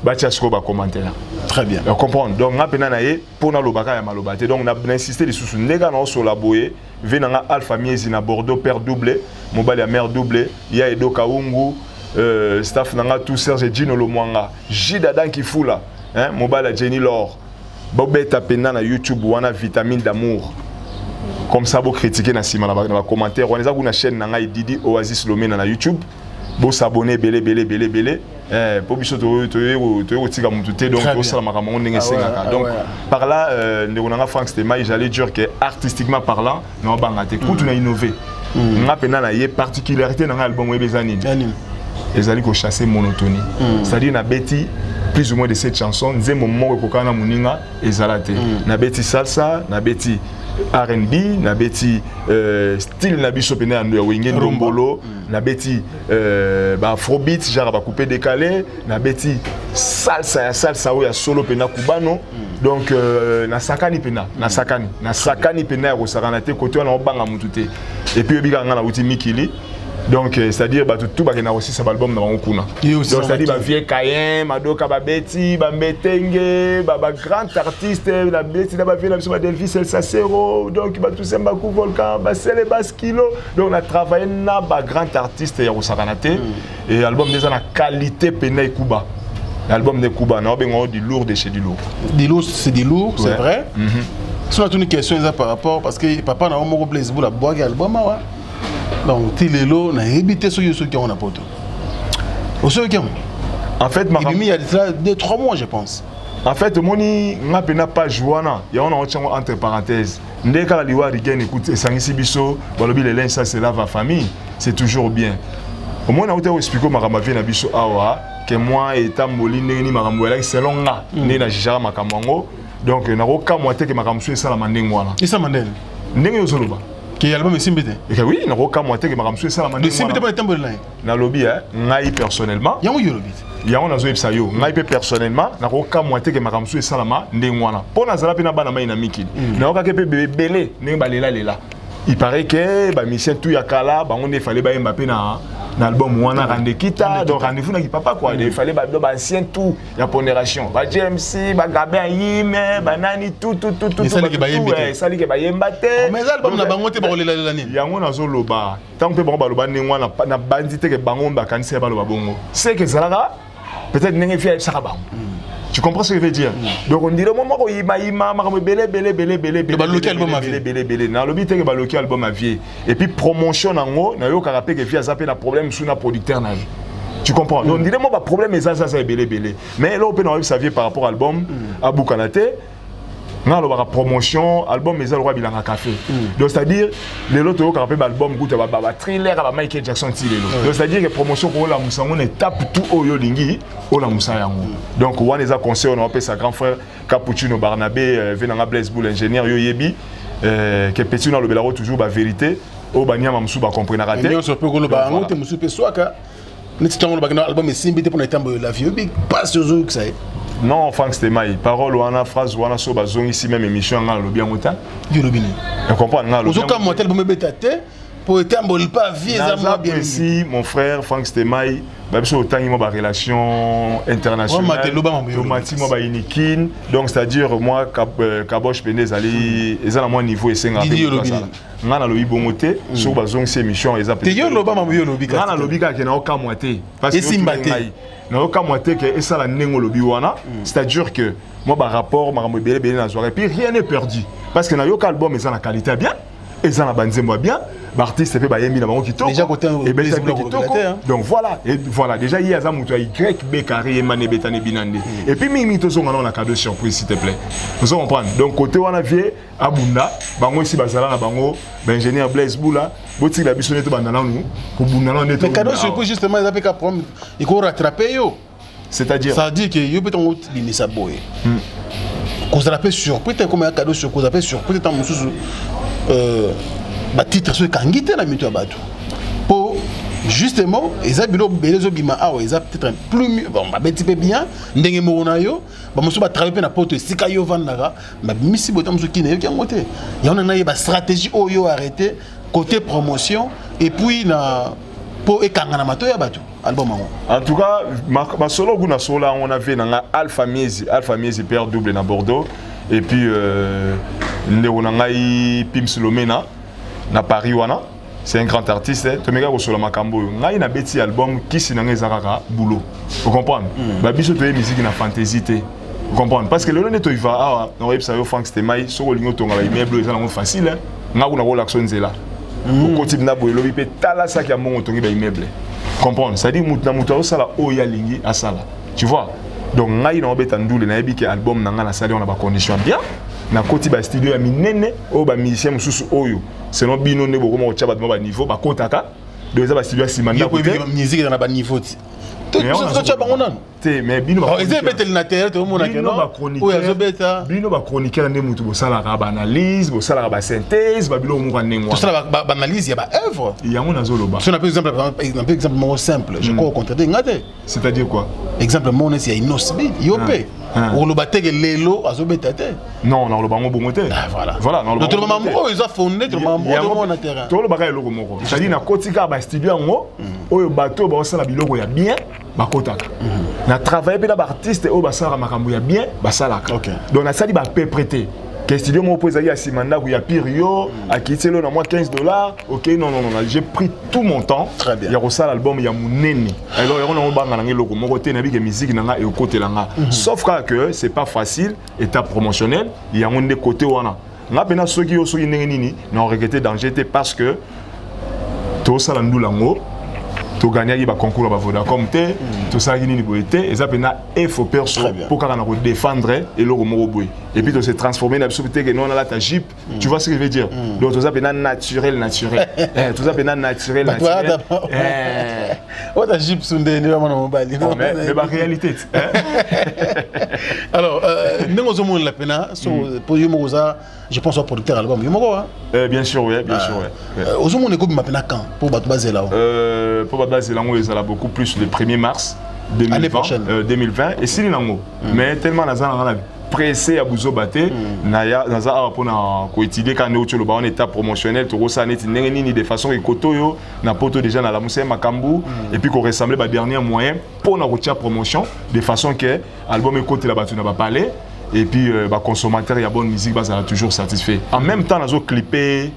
batia siko ba commentaire très bien on comprend donc nga pena na ye pona lobaka ya malobate donc na insister les sous ndeka na so la boye venanga alpha miezi na Bordeaux père doublé mobile ya mère doublé ya Edo Kaungu staff nanga tout Serge Gino Lomwanga Jida Danki Fula mobile ya Jenny Lor bobeta pena na YouTube wana vitamine d'amour comme ça vous critiquer na sima na commentaire on a une chaîne nanga Didi Oasis Lomena na YouTube vous s'abonner belé pour biso to tika mutute donc au sala makambo ndenge senga donc par là ndeko nanga Frank Stemai j'allais dire que artistiquement parlant na banga te kutu na innover nga pena na ye particularité na album webezani ezali ko chasser monotonie c'est-à-dire na beti plus ou moins de cette chanson nzembo moko kokana muninga ezalate na beti salsa na beti R&B na beti style na biso pena ando ya wenge ndombolo na beti ba afrobeat genre ba coupé décalé na beti salsa ya solo pena cubano donc na sakani pena ya kosakana te côté wana obanga mutute et puis obika ngana uti mikili donc c'est-à-dire tout bakena aussi sa album na ngokuna donc c'est-à-dire ba vieux Kayen madoka ba beti ba mbetenge ba grand artiste la beti na ba vieux na biso ba Delvis El Sacero donc ba tout semba ku volcan ba Sele Baskilo donc on a travaillé na ba grand artiste ya kosakanate et album déjà na qualité pena ikuba l'album de Kuba na bengo du lourd de chez du lourd c'est du lourd c'est vrai sur une question par rapport parce que papa na mo plaisir pour la boire album wa donc tilelo na habité sur yoso qui on a poto en fait il y a 2-3 mois je pense en fait moni ngapena page wana ya on a entre parenthèses ndeka liwa rigen écoute sangisi biso balobi le linge ça c'est la famille c'est toujours bien au moins na uta expliquer makambo vie na biso awa que moi étant molinde ni makambo la selon nga ne na jijara makambo donc na ko kamwa te ke makambo so sala mandeng wana isa mandel ndenge yozoloba qui album est simbité et oui na ko kamwa te ke makambo so sala mandeng wana simbité pas tembo là na lobby ngai personnellement yango yolobi yango nazo epsa yo ngai pe personnellement na ko kamwa te ke makambo so sala mandeng wana pona zala pe na bana mai na mikili na ko ka pe belé ndenge balela il paraît que bah musicien tout yakala bah on fallait bah Mbappé na l'album on a rendez kita donc rendez-vous na papa quoi il fallait bah ancien tout ya pondération bah JMC bah Gabin Yime bah nani tout ça li que bah Yembate mais l'album na bango te ba kolela nani yango na zoloba tant que bon ba loba nengwa na bandite que bango ba kanisa ba loba bongo c'est que zalaka peut-être n'engé fait ça ba. Tu comprends ce que je veux dire? Donc on dirait moi il m'a belé na lobby te que ba local album à vie et puis promotion nango na yo ka rappeler que via zapper la problème sous na producteur na. Tu comprends? Donc on dirait moi ba problème et ça belé mais là on peut nous savoir par rapport à l'album à Bukanate na lo ba promotion album mais roi bilanga café. Donc c'est-à-dire les autres qui rappellent l'album goûte ba thriller ba Michael Jackson ti lelo. Donc c'est-à-dire que promotion ko la musango ne tape tout oyo lingi o la musango. Donc on les a conseillé on appelle sa grand frère Capuchino Barnabé venanga Blaise Boul ingénieur yo yebi que petit na lo belaro toujours ba vérité o banyama musu ba comprendre raté. Mais on se peut ko lo ba ngote musu pe soaka. Ni titango lo ba album simbi pour na tambo la vie big passe zo que ça. Non, Franck Stemai, parole ou ana phrase ou ana so bazong ici même émission nga lo bien mota. Yo lo bini. On comprend nga lo. Ozoka motel bo mebetate pour étambol pas vie ça bien ici mon frère Franck Stemai, ba biso otangi mo ba relation internationale. Tomati mo ba inikin. Donc c'est-à-dire moi Kabosh Pendez ali ezala mo niveau esenga. Nga na lobi bongote so bazong ces émission eza peut-être. Te yo lo ba mambo yo lobi ka. Nga na lobi ka ke na oka moité parce que na aucun moitié que et ça la nengo lobi wana c'est-à-dire que moi par rapport makambo belé na soirée puis rien n'est perdu parce que na yo album et ça la qualité bien et ça la banzembo bien l'artiste fait ba yembi na bango kitoko déjà côté et ben donc voilà déjà il y a ça muto YB carré mané betane binande et puis mimi to zonga na cadeau surprise s'il te plaît vous comprendre donc côté wana vie abunda bango ici bazala na bango ingénieur Blaise Boula boti la biso neto bandana nous ko bundana neto mais cadeau surprise justement ils appellent problème il faut rattraper yo c'est-à-dire ça dit que yo peut on binisa boy qu'on s'appelle surprise comme un cadeau surprise appelle surprise tant mususu ba titre sur kangite na mito abatu pour justement ils abilo belezo bima awa ils peut-être plus bon ba petit peu bien ndenge mona yo ba musu ba travailler na poto sika yo vandaka ba misi botam musu kine yo kangote ya on a ba stratégie oyo arrêter côté promotion et puis na pour ekangana mato ya batu album en tout cas ma solo guna sola on avait na Alpha Miezi père double na Bordeaux et puis ndeko na ngai Pims Lomena na Paris wana c'est un grand artiste to mega ko solo makambo ngai na beti album kisi na ngeza kaka boulot vous comprendre ba biso to musique na fantasy te vous comprendre parce que le neto il va ah na web ça yo Franck Stemai so ko lingo tonga ba immeuble ça na facile nga kuna ko l'action nzela au côté na boyelo bi pe tala ça ki amongo tongi ba immeuble comprendre ça dit mutu na mutu o sala o ya lingi asala tu vois donc ngai na obeta ndule na yebi ke album na nga na sali on a ba condition bien na koti ba studio ya minene o ba musicien mususu oyo selon bino ne boko mo tchaba ba niveau ba kotaka de za ba studio simanda ko musique na ba niveau tout ça tchaba ngona te mais bino ba ezebetel na terre to mona ke no o ya zobeta bino ba chroniqueur ne mutu bo sala ka ba analyse bo sala ka ba synthèse ba bilo mo ka nengwa to sala ba analyse ya ba œuvre yango na zoloba so na exemple mo simple je crois au contraire ngate c'est-à-dire quoi exemple mon c'est inosbi yopé ou le batege lelo azobeta te non le bango bongote voilà non le bango ils ont fondé le bango de terrain to le bagay loko moko c'est dit na kotika ba studio ngo oyo bato ba osala biloko ya bien bakotaka na travailler pe na ba artiste oyo basala makambo ya bien basalaka donc na sali ba pe prêter que studio mo poser ya simanda ku ya pirio akitelo na moi $15 OK non j'ai pris tout mon temps il y a ça l'album il y a munene alors on a banga na ngelo ko moko te na bi que musique na nga e côté la nga sauf que c'est pas facile étape promotionnelle il y a un des côtés wana nga pena soki yo soki ndenge nini na regretter danger parce que to sala ndulango to gagner ba concours ba Vodacom te to sala nini boité et ça pena info perso pour kana ko défendre et le moko boy et puis to se transformer na société que non na la ta jeep tu vois ce que je veux dire donc to ça pena naturel tout ça pena naturel o ta jeep sunde ni vraiment mobile mais ba réalité alors ndenge zo mon la pena so pour yo moza je pense au producteur album yo moko bien sûr oui ozo mon écoute maintenant quand pour battre baser là pour battre là ils a beaucoup plus le 1er mars 2020 et si nango mais tellement la zana pressé à Bouzo Baté, naza pour étudier quand on est en état promotionnel, tout ça n'est ni de façon écotoyo, na poto déjà dans la mousse Makambu, et puis qu'on ressemble à dernier moyen pour na routière promotion, de façon que l'album écoute la battu n'a pas parlé, et puis consommateur y a bonne musique, ça toujours satisfait. En même temps, nous avons clippé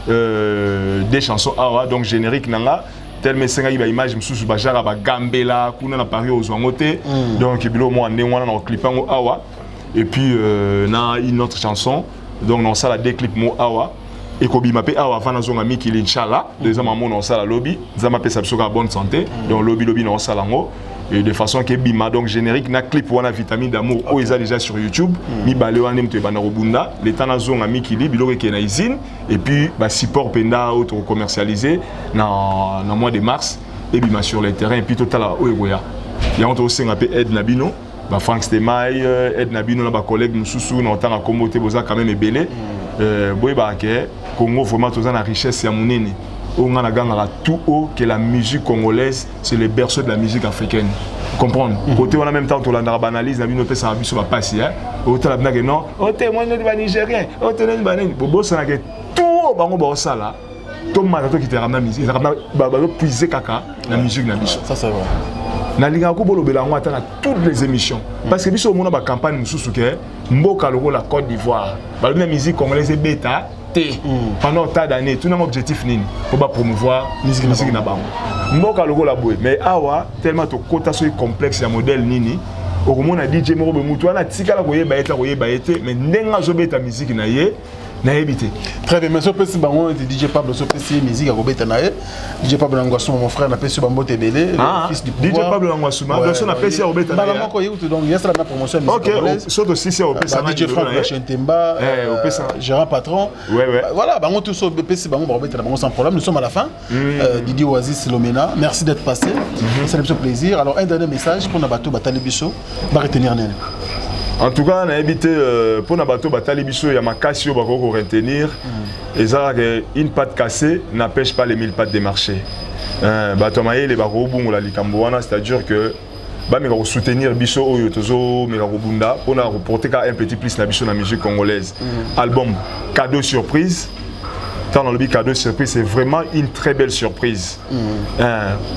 des chansons awa, donc générique nanga. Tellement c'est une image msusu bajara ba gambela kuna na Paris aux Angoté donc bilo moi né wana na clip en awa et puis na une autre chanson donc on ça la deux clips mo awa et ko bima pe awa fana zonga miki inshallah deuxième maman on ça la lobby zama pe sabsoka bonne santé donc lobby on ça lango et de façon que bima donc générique na clip wana vitamine d'amour o ils a déjà sur YouTube mi balé wana mto bana robunda l'état na zonga miki li bilo ke na usine et puis ba support penda auto commercialisé na mois de mars et bima sur le terrain et puis total o egoya ya on to senga pe aide nabino ba Frank Stemai aide nabino na ba collègue mususu na tanga komote boza quand même ebelé boy ba ke Congo vraiment toza na richesse ya munene. On a tout haut que la musique congolaise, c'est le berceau de la musique africaine. Comprendre. Côté on a même temps on a banalise, on a vu ça sur la passe hier. Autant la blague non. Autant moi ne pas nigérien. Autant ne pas bobo ça que tout bango ba ça là. Tout malato qui te ramène la musique, ça ramène ba puiser kaka la musique na biso. Ça c'est vrai. Na linga ko bolo belango atana toutes les émissions parce que biso on a ba campagne mususu ke mboka loko la Côte d'Ivoire. Ba la musique congolaise bêta. Pendant tant d'années, tout notre objectif nini pour promouvoir musique na bango. Mboka logo la boue, mais awa tellement to quota so complexe ya modèle nini. Au moment na DJ Moro Bemutu ana tika la koyeba été mais ndenga zo beta musique na ye na ebité. Très bien, mais so pesi bango DJ Pablo so pesi musique a kobeta na ye. DJ Pablo Ngwasu mon frère na pesi bambo tebele, le fils du pouvoir. DJ Pablo Ngwasu ma version na pesi a kobeta na ye. Bala moko yeute donc il y a la promotion musique congolaise. OK, surtout si c'est au pesa na DJ Franck Chentemba, Gérard Patron. Voilà, bango tout so pesi bango ba kobeta na bango sans problème. Nous sommes à la fin. Didi Oasis Lomena, merci d'être passé. C'est un plaisir. Alors un dernier message pour Nabato Batali Biso, va retenir nene. En tout cas, on a évité pour Nabato Batali Biso, il y a ma casse au bako retenir. Et ça, une patte cassée n'empêche pas les 1000 pattes des marchés. Batomaye les bako bungu la likamboana, c'est-à-dire que bah mais on soutenir Biso Oyo Tozo mais Bunda pour na reporter un petit plus la Biso la musique congolaise. Album cadeau surprise. Dans le cadeau surprise, c'est vraiment une très belle surprise.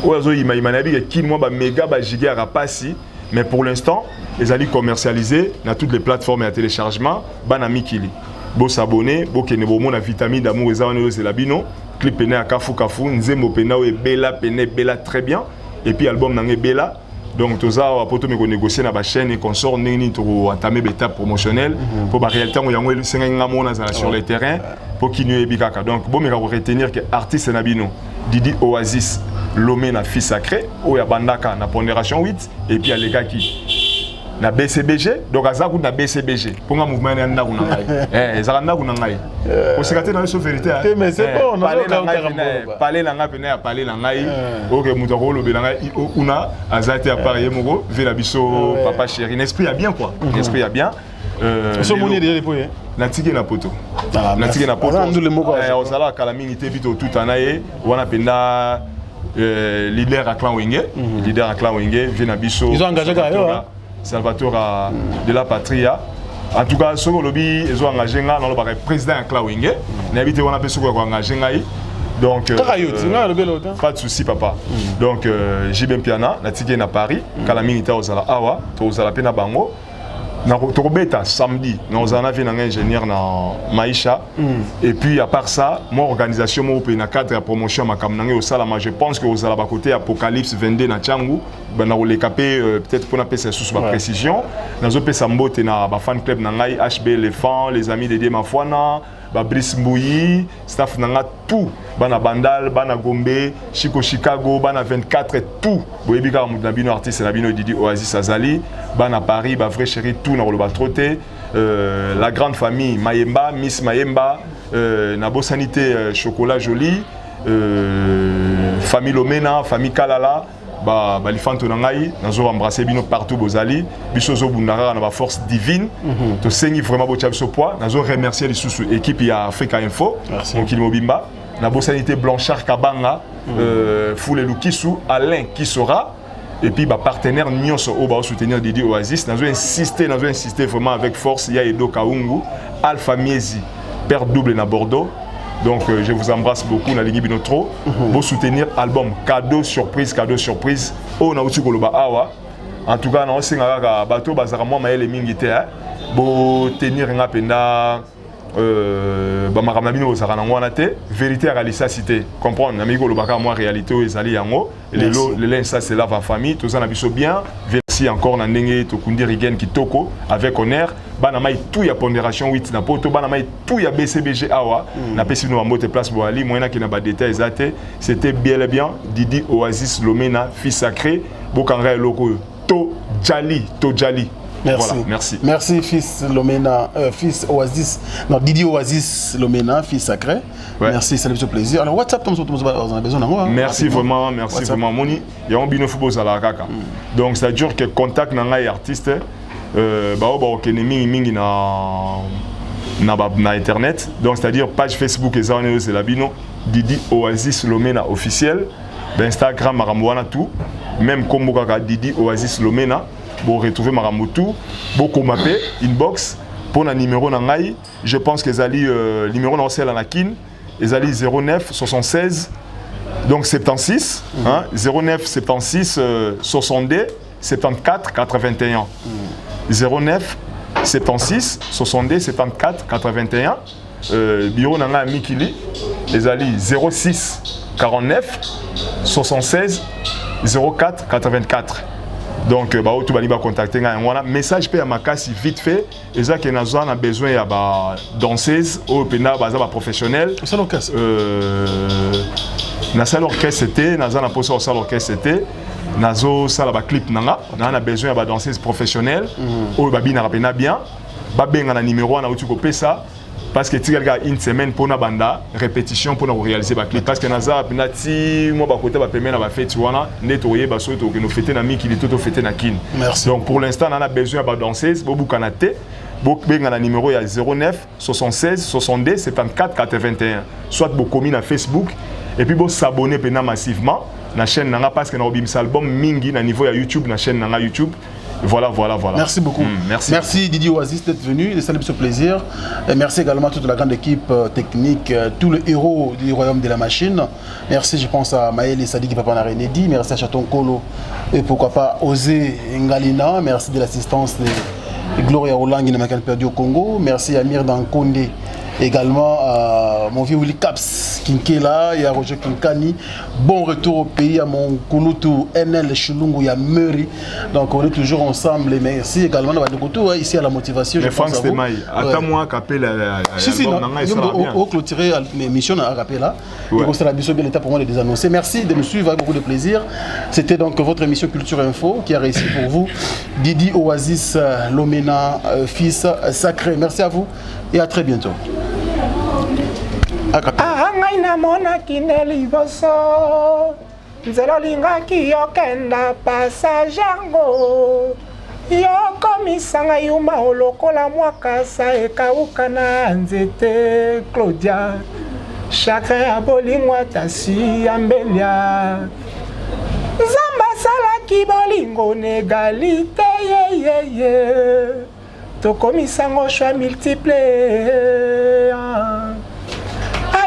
Ozo imanabi qui moi ba méga ba giga rapasi. Mais pour l'instant, ils allaient commercialiser dans toutes les plateformes et à téléchargement. Banami Kili. Bo s'abonner, bo kenebo mon vitamine d'amour et zawane c'est la bino. Clip pene à Kafu Kafu, nzembo pena et bella pene bella très bien. Et puis album nangé bella. Donc tout ça, on peut négocier dans la chaîne et qu'on sort nini pour entamer des étapes promotionnelles pour la réalité on y a sur le terrain pour qu'il n'y ait pas. Donc bon mais on va retenir que artiste nabino Didi Oasis Lomé na fils sacré ou ya bandaka na pondération 8 et puis il y a les gars qui na BCBG donc azaku na BCBG pour un mouvement na ndaku na ngai ezaka ndaku na ngai ko sekate na so vérité mais c'est bon parler la ngai pena parler la ngai OK muto ko lobe la ngai una azate à Paris moko vela biso papa chéri l'esprit a bien quoi l'esprit a bien so moni déjà dépôt na tike na poto na tike na poto on sala kala mingi te bito tout anaye wana penda leader à Clan Wenge leader à Clan Wenge vient à biso ils ont engagé Salvatore de la Patria. En tout cas, ce que lobby, ils ont engagé dans le président de Klawenge. N'habite on a peu ce qu'on a engagé. Donc, pas de souci, papa. Donc, j'ai bien piana, la tigé à Paris, Kalami était aux Awa, aux Alapena Bango. Torobeta samedi, nous en avons un ingénieur dans Maïcha. Et puis à part ça, mon organisation, mon cadre de promotion, au Salama, je pense que aux Alaba côté Apocalypse 22 na Tchangou, ben on les capé peut-être pour appeler ça sous ma précision. Nous avons Sambote na fan club nangai HB Elephant, les amis de Diemafouana, Brice Mbouyi, staff nanga tout, bana Bandal, bana Gombe, Chico Chicago, bana 24 et tout. Boyebika Moudnabino artiste Nabino Didi Oasis Azali, bana Paris, ba vrai chéri tout na le batroté, la grande famille Mayemba, Miss Mayemba, Nabo Sanité Chocolat Joli, famille Lomena, famille Kalala. Balifanto nangai nazo embrasser bino partout bozali biso zo bundara na ba force divine to sengi vraiment bo tchabiso poids nazo remercier les sous équipe ya Africa Info mon Kilmobimba na bo sanité Blanchard Kabanga Foule Lukisu Alain Kisora et puis bah partenaire nyonso au ba soutenir Didi Oasis nazo insister vraiment avec force. Il y a Edo Kaungu, Alpha Miezi, père double na Bordeaux. Donc je vous embrasse beaucoup na lingi binotro. Pour soutenir album cadeau surprise. Oh na uti koloba awa. En tout cas na osinga ka bato bazara moi maele mingi te bo tenir nga penda bamakamna bino ozaka nango wana te vérité akalisa cité comprendre nami kolobaka moi réalité oyo ezali yango lelo ça c'est là va famille toza na biso bien. Merci encore na ndenge tokundi Rigen Kitoko avec honneur bana mai tout ya pondération 8 na poto bana mai tout ya BCBG awa na pesi no mbote place boali moyena ki na ba détails ezate. C'était bien et bien Didi Oasis Lomena fils sacré bokanga eloko to jali. Merci. Voilà, merci. Merci, fils Lomena, fils Oasis. Non, Didi Oasis Lomena, fils sacré. Ouais. Merci, c'est le plaisir. Alors, WhatsApp, on a besoin d'un. Merci vraiment, merci WhatsApp. Vraiment. Moni, il y a un bino football à la kaka. Donc, ça dure que contact dans les artistes. Mingi na internet. Donc, c'est-à-dire page Facebook et ça, c'est la bino. Didi Oasis Lomena officiel. Instagram, Maramouana tout. Même comme Didi Oasis Lomena. Pour retrouver Maramutu, beaucoup m'appellent inbox pour un numéro nangai. Je pense que les numéro dans celle en Akin, ils allaient 09 76 donc 76 09 76 62 74 81 09 76 62 74 81 bureau nanga Mikili les allaient 06 49 76 04 84. Donc, bah, tout va contacter un message à ma casse vite fait. Et ça, que nous avons besoin de danseuse ou de professionnel. C'est l'orchestre. Dans salle orchestre c'était, nous avons posé au salle orchestre c'était, nous avons salle clip nanga, nous avons besoin de danseuse professionnelle. Ou babi na rapena bien, babi na numéro na utu kopé ça. Parce que tu as une semaine pour la banda répétition pour réaliser le clip. Parce que nous avons fait moi la fête nettoyer baso que nous fêter na miki li toto fêter na kin. Merci. Donc pour l'instant on a besoin de danseuse bobu kanate. Bobu na numéro ya 09 76 62 74 81. Soit bokomi na Facebook et puis bo s'abonner pena massivement na chaîne nanga parce que na obimisa album mingi na niveau ya YouTube na chaîne nanga YouTube. Voilà. Merci beaucoup. Merci Didi Oasis d'être venu, c'est un plaisir. Et merci également à toute la grande équipe technique, tous les héros du royaume de la machine. Merci, je pense à Maël et Sadi qui papa Nedi. Merci à Chaton Kolo et pourquoi pas Osé Ngalina. Merci de l'assistance de Gloria Olang qui n'a pas perdu au Congo. Merci à Mir Dankonde. Également mon vieux Willy Caps Kinkela et à Roger Kinkani. Bon retour au pays à mon Kouloutou NL Chulungu et à Murray. Donc on est toujours ensemble et merci également ici à la motivation. Mais Franck Stemay, attends-moi qu'appelle au clôturer l'émission à Capella. Et c'est la mission de l'État pour moi de les annoncer. Merci de nous suivre avec beaucoup de plaisir. C'était donc votre émission Culture Info qui a réussi pour vous. Didi Oasis Lomena, fils sacré. Merci à vous et à très bientôt. Ngai namonaki nde liboso nzela olingaki yokenda pasajango yokomisanga yuma olokola mwakasa ekauka na nzete Claudia chakra ya bolingo atasi ya mbelia Nzambe asalaki bolingo na egalite yeyeye tokomisango choix multiple.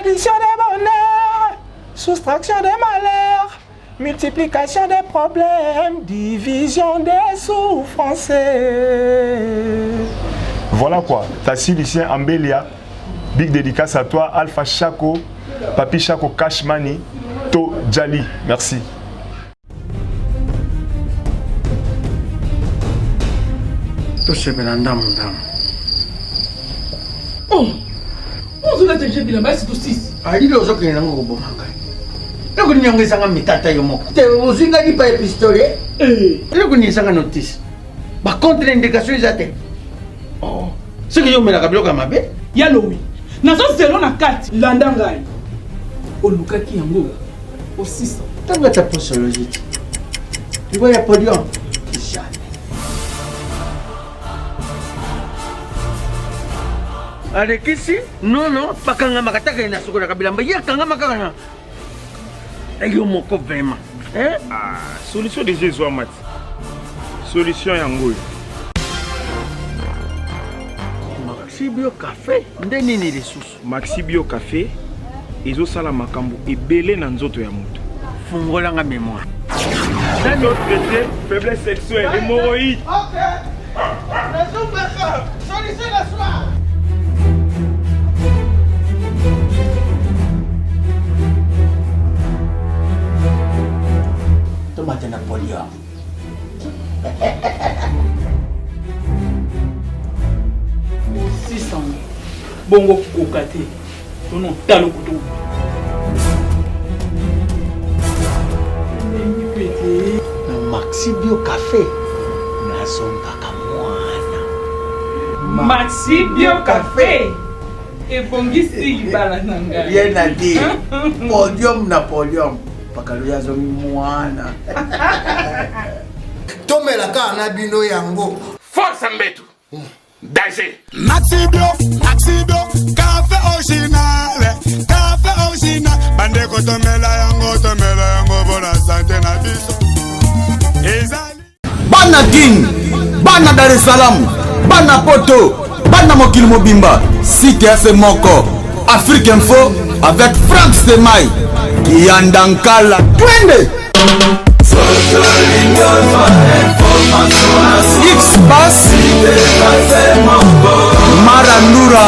Addition des bonheurs, soustraction des malheurs, multiplication des problèmes, division des souffrances. Voilà quoi, Tassi Lucien Ambelia, big dédicace à toi, Alpha Chaco, Papi Chaco Cashmani, To Jali, merci. Oh! On a déjà vu la masse de 6. Ah, il y a aussi un peu de manga. Le gouvernement est en mitata yomo. Tu as vu qu'il pas pistolet? Le gouvernement est en notice. Par contre, l'indication est atteinte. Oh, ce que je me rappelle comme abbé. Yalowi. Nazo selon la carte landangai. Olukaki yango. Au 600. Tu vas ta posologie. Tu vois ya podium. Avec ici, non, pas quand on m'a attaqué, il y a un peu de temps. Il y a un peu de temps. Solution de Jésus Amat. Solution yango. Maxi Bio Café, ndeni ni lisusu. Maxi Bio Café, ezo sala makambo ebele na nzoto ya moto. Fungola nga mémoire. Nano traité faiblesse sexuelle, hémorroïde. OK. Solution la soir. Tomate Napoléon. Bongo kokate. Tono talo kutu. Maxi Bio Café. Nasonga kamwana. Maxi Bio Café. Ebongisi libala nanga. Rien à dire. Podium Napoléon. Pakaluya zo mwana. Tomela ka na bino yango. Force Mbetu. Danger. Maxi Bio, café original, bande ko tomela yango bona santé na biso. Bana King, bana Dar es Salaam, bana Poto, bana mokili mobimba, Cité FM moko, Afrique Info avec Frank Stemai, Yandankala, twende. X-Bass Marandura